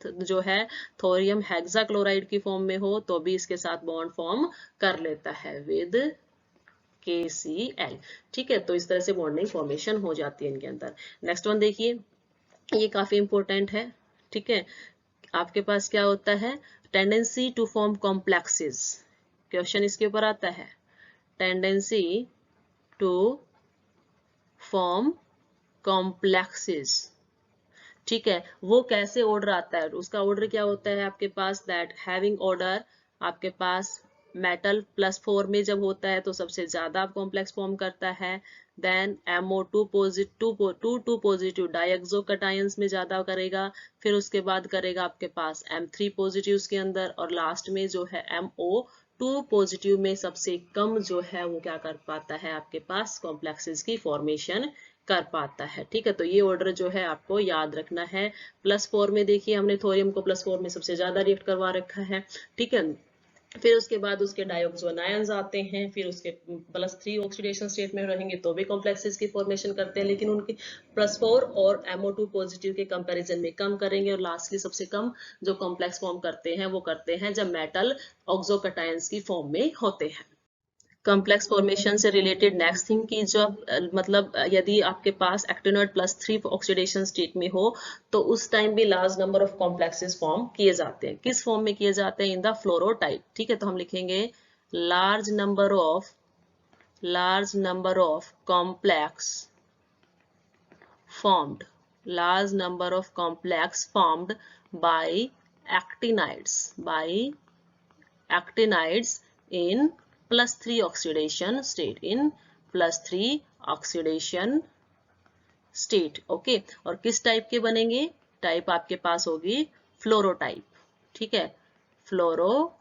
जो है थोरियम हेक्साक्लोराइड की फॉर्म में हो तो भी इसके साथ बॉन्ड फॉर्म कर लेता है विद KCl। ठीक है, तो इस तरह से बॉन्डिंग फॉर्मेशन हो जाती है इनके अंदर। नेक्स्ट वन देखिए, ये काफी इंपॉर्टेंट है। ठीक है, आपके पास क्या होता है, tendency to form complexes, question इसके ऊपर आता है, टेंडेंसी टू फॉर्म कॉम्प्लेक्सेस। ठीक है, वो कैसे ऑर्डर आता है, उसका ऑर्डर क्या होता है आपके पास, दैट हैविंग ऑर्डर आपके पास मेटल +4 में जब होता है तो सबसे ज्यादा कॉम्प्लेक्स फॉर्म करता है, देन MO2 पॉजिटिव डाइऑक्सो कटायंस में ज्यादा करेगा, फिर उसके बाद करेगा आपके पास M3 पॉजिटिव के अंदर, और लास्ट में जो है MO2 पॉजिटिव में सबसे कम जो है वो क्या कर पाता है, आपके पास कॉम्प्लेक्सेस की फॉर्मेशन कर पाता है। ठीक है, तो ये ऑर्डर जो है आपको याद रखना है। +4 में देखिए हमने थोरियम को +4 में सबसे ज्यादा रिएक्ट करवा रखा है। ठीक है, फिर उसके बाद उसके डाइऑक्सो आयंस आते हैं, फिर उसके +3 ऑक्सीडेशन स्टेट में रहेंगे तो भी कॉम्प्लेक्सेस की फॉर्मेशन करते हैं, लेकिन उनके +4 और MO2 पॉजिटिव के कंपैरिजन में कम करेंगे, और लास्टली सबसे कम जो कॉम्प्लेक्स फॉर्म करते हैं वो करते हैं जब मेटल ऑक्सोकटायंस की फॉर्म में होते हैं। कॉम्प्लेक्स फॉर्मेशन से रिलेटेड नेक्स्ट थिंग की जो मतलब यदि आपके पास एक्टिनॉइड +3 ऑक्सीडेशन स्टेट में हो तो उस टाइम भी large number of complexes form किए जाते हैं। किस फॉर्म में किए जाते हैं, इन द फ्लोरोटाइप। ठीक है, तो हम लिखेंगे large number of complex formed large number of complex formed by actinides in +3 oxidation state okay. और किस टाइप के बनेंगे? टाइप आपके पास होगी फ्लोरोटाइप, ठीक है। फ्लोरो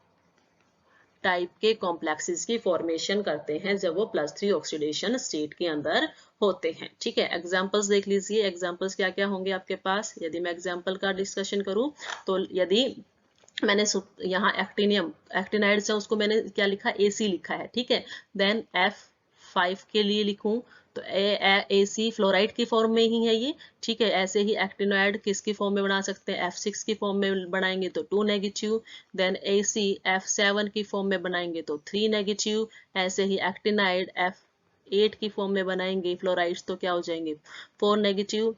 टाइप के कॉम्प्लेक्सेस की फॉर्मेशन करते हैं जब वो +3 ऑक्सीडेशन स्टेट के अंदर होते हैं, ठीक है। एग्जांपल्स देख लीजिए, एग्जांपल्स क्या क्या होंगे आपके पास। यदि मैं एग्जांपल का डिस्कशन करूं तो यदि मैंने यहाँ एक्टिनाइड्स है उसको मैंने क्या लिखा, AC लिखा है, ठीक है। देन F5 के लिए लिखूं तो AC फ्लोराइड की फॉर्म में ही है ये, ठीक है। ऐसे ही एक्टिनाइड किसकी फॉर्म में बना सकते हैं, F6 की फॉर्म में बनाएंगे तो 2 नेगेटिव। देन AC F7 की फॉर्म में बनाएंगे तो 3 नेगेटिव। ऐसे ही एक्टिनाइड F8 की फॉर्म में बनाएंगे फ्लोराइड्स तो क्या हो जाएंगे, 4 नेगेटिव।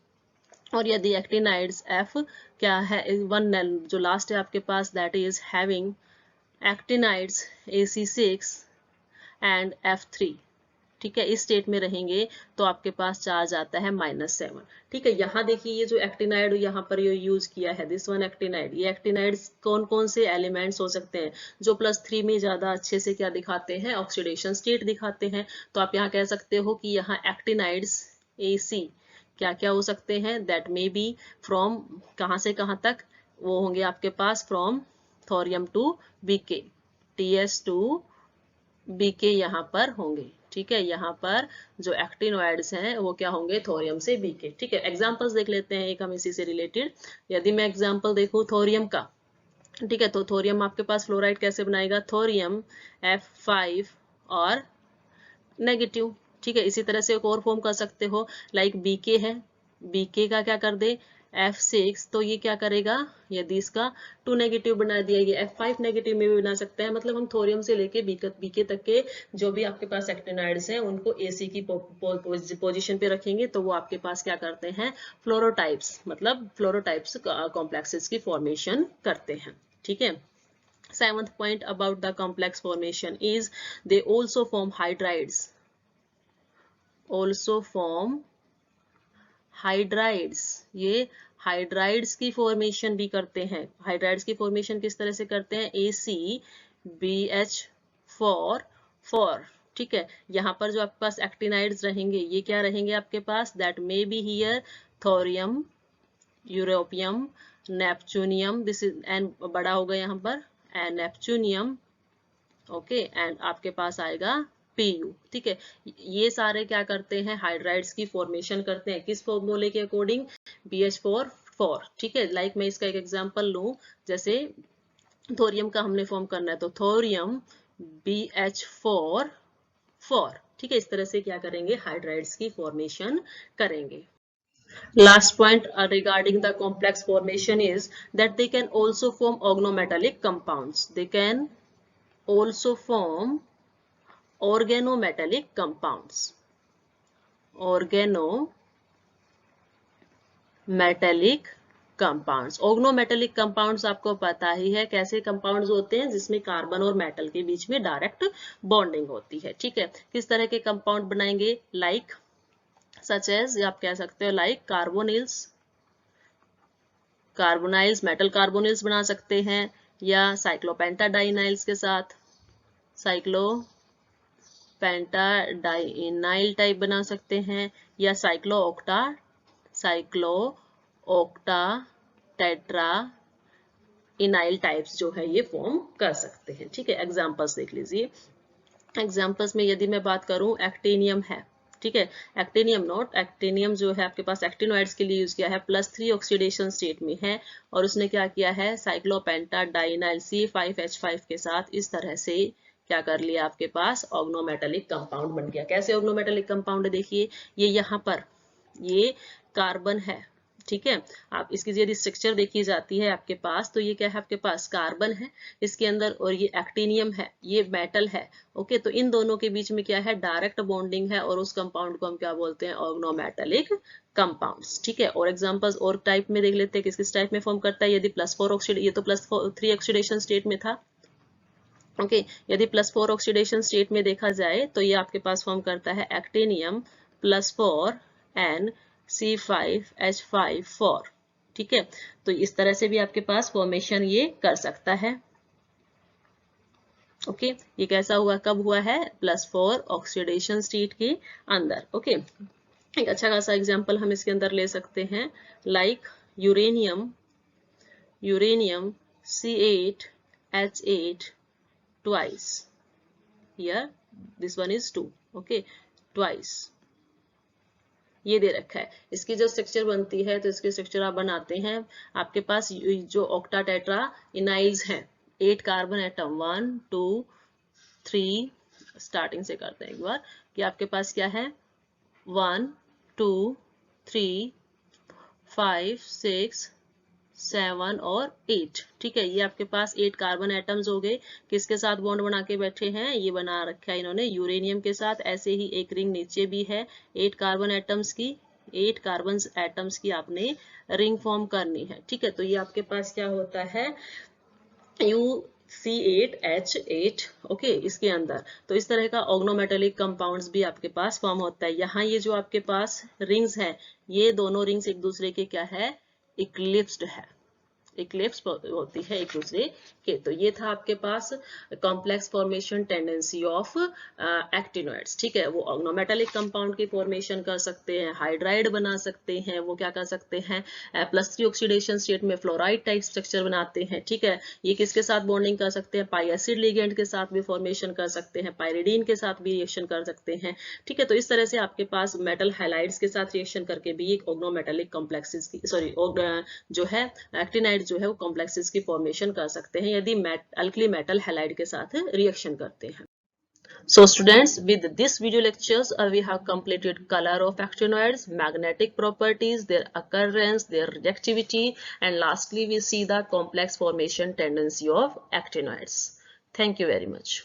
और यदि एक्टिनाइड्स F क्या है, वन जो लास्ट है आपके पास, that is having actinides AC6 and F3, ठीक है, इस स्टेट में रहेंगे तो आपके पास चार्ज आता है -7, ठीक है। यहाँ देखिए ये जो एक्टिनाइड यहाँ पर ये यूज किया है, दिस वन एक्टिनाइड, ये एक्टिनाइड्स कौन कौन से एलिमेंट्स हो सकते हैं जो +3 में ज्यादा अच्छे से क्या दिखाते हैं, ऑक्सीडेशन स्टेट दिखाते हैं। तो आप यहाँ कह सकते हो कि यहाँ एक्टिनाइड्स AC क्या क्या हो सकते हैं, दैट मे बी फ्रॉम कहाँ से कहाँ तक, वो होंगे आपके पास from thorium to BK, TS to BK यहाँ पर होंगे, ठीक है। यहाँ पर जो एक्टिनोइड्स हैं वो क्या होंगे, थोरियम से BK, ठीक है। एग्जांपल्स देख लेते हैं एक हम इसी से रिलेटेड। यदि मैं एग्जांपल देखूं थोरियम का, ठीक है, तो थोरियम आपके पास फ्लोराइड कैसे बनाएगा, थोरियम F5 और नेगेटिव, ठीक है। इसी तरह से एक और फॉर्म कर सकते हो, लाइक BK है, BK का क्या कर दे F6, तो ये क्या करेगा, यदि इसका 2 नेगेटिव बना दिया, ये F5 नेगेटिव में भी बना सकता है। मतलब हम थोरियम से लेके BK तक के जो भी आपके पास एक्टिनाइड्स हैं उनको AC की पोजीशन पे रखेंगे तो वो आपके पास क्या करते हैं, फ्लोरोटाइप्स, मतलब फ्लोरोटाइप्स कॉम्प्लेक्सेस की फॉर्मेशन करते हैं, ठीक है। Seventh point about the complex formation is they also form hydrides. ये हाइड्राइड्स की फॉर्मेशन भी करते हैं। हाइड्राइड्स की फॉर्मेशन किस तरह से करते हैं, ACBH4, ठीक है। यहाँ पर जो आपके पास एक्टिनाइड्स रहेंगे ये क्या रहेंगे आपके पास, that may be here thorium, europium, neptunium, this is and बड़ा होगा यहाँ पर एंड नेपच्यूनियम, ओके, एंड आपके पास आएगा Pu, ठीक है। ये सारे क्या करते हैं, हाइड्राइड्स की फॉर्मेशन करते हैं, किस फॉर्मूले के अकॉर्डिंग, BH4, ठीक है। लाइक मैं इसका एक एग्जांपल लूं, जैसे थोरियम का हमने फॉर्म करना है तो थोरियम BH4, ठीक है। इस तरह से क्या करेंगे, हाइड्राइड्स की फॉर्मेशन करेंगे। Last point regarding the complex formation is that they can also form organometallic compounds. They can also form organometallic compounds. Organometallic compounds आपको पता ही है कैसे कंपाउंड्स होते हैं, जिसमें कार्बन और मेटल के बीच में डायरेक्ट बॉन्डिंग होती है, ठीक है। किस तरह के कंपाउंड बनाएंगे, लाइक सच एज आप कह सकते हो लाइक कार्बोनाइल्स, मेटल कार्बोनिल्स बना सकते हैं, या साइक्लोपेंटाडाइनाइल्स के साथ साइक्लोपेंटाडाइनाइल टाइप बना सकते हैं, या साइक्लो टेट्रा इनाइल टाइप्स जो है ये फॉर्म कर सकते हैं, ठीक है। एग्जांपल्स देख लीजिए। एग्जांपल्स में यदि मैं बात करूं, एक्टिनियम है, ठीक है। एक्टिनियम जो है आपके पास एक्टिनोइड्स के लिए यूज किया है, +3 ऑक्सीडेशन स्टेट में है, और उसने क्या किया है, साइक्लोपेंटाडाइनाइल C5H5 के साथ इस तरह से क्या कर लिया, आपके पास ऑर्गेनोमेटालिक कंपाउंड बन गया। कैसे ऑर्गेनोमेटालिक कंपाउंड है, देखिए ये यहाँ पर ये कार्बन है, ठीक है। आप इसकी यदि स्ट्रक्चर देखी जाती है आपके पास तो ये क्या है, आपके पास कार्बन है इसके अंदर, और ये एक्टिनियम है, ये मेटल है, ओके। तो इन दोनों के बीच में क्या है, डायरेक्ट बॉन्डिंग है, और उस कंपाउंड को हम क्या बोलते हैं, ऑर्गेनोमेटालिक कंपाउंड्स, ठीक है। और एग्जांपल्स और टाइप में देख लेते हैं, किस किस टाइप में फॉर्म करता है। यदि +4 ऑक्सीडेशन, ये तो +3 ऑक्सीडेशन स्टेट में था, ओके। यदि +4 ऑक्सीडेशन स्टेट में देखा जाए तो ये आपके पास फॉर्म करता है एक्टिनियम +4 एंड C5H5 ठीक है। तो इस तरह से भी आपके पास फॉर्मेशन ये कर सकता है। ओके ये कैसा हुआ, कब हुआ है, +4 ऑक्सीडेशन स्टेट के अंदर। ओके एक अच्छा खासा एग्जांपल हम इसके अंदर ले सकते हैं, like uranium C8H8 twice, here this one is 2, okay, twice ये दे रखा है। इसकी जो स्ट्रक्चर बनती है, तो इसकी स्ट्रक्चर आप बनाते हैं, आपके पास जो ऑक्टा टेट्रा इनाइल्स हैं, 8 कार्बन एटम, 1 2 3, स्टार्टिंग से करते हैं एक बार, कि आपके पास क्या है, 1 2 3 5 6 7 और 8 ठीक है। ये आपके पास 8 कार्बन एटम्स हो गए। किसके साथ बॉन्ड बना के बैठे हैं, ये बना रखा है इन्होंने यूरेनियम के साथ। ऐसे ही एक रिंग नीचे भी है 8 कार्बन एटम्स की, 8 कार्बन एटम्स की आपने रिंग फॉर्म करनी है। ठीक है, तो ये आपके पास क्या होता है, C8H8 ओके इसके अंदर। तो इस तरह का ऑर्गेनोमेटेलिक कंपाउंड्स भी आपके पास फॉर्म होता है। यहाँ ये जो आपके पास रिंग्स है, ये दोनों रिंग्स एक दूसरे के क्या है, इक्लिप्स्ड है, इक्लिप्स होती है एक दूसरे के। तो ये था आपके पास complex formation tendency of actinoids. ठीक है, वो ऑर्गेनोमेटेलिक कंपाउंड की फॉर्मेशन कर सकते हैं, हाइड्राइड बना सकते हैं, वो क्या कर सकते हैं, +3 ऑक्सीडेशन स्टेट में फ्लोराइड टाइप स्ट्रक्चर बनाते हैं। ठीक है, ये किसके साथ बॉन्डिंग कर सकते हैं, पाई एसिड लिगेंड के साथ भी फॉर्मेशन कर सकते हैं, पायरिडीन के साथ भी रिएक्शन कर सकते हैं। ठीक है, तो इस तरह से आपके पास मेटल हैलाइड्स के साथ रिएक्शन करके भी एक ऑर्गेनोमेटेलिक कॉम्प्लेक्सेस की जो है एक्टिनाइड जो है वो कॉम्प्लेक्सेस की फॉर्मेशन कर सकते हैं यदि अल्कली मेटल हैलाइड के साथ रिएक्शन करते हैं। So students, with this video lectures we have completed color of actinoids, magnetic properties, their occurrence, their reactivity, and lastly we see the complex formation tendency of actinoids. Thank you very much.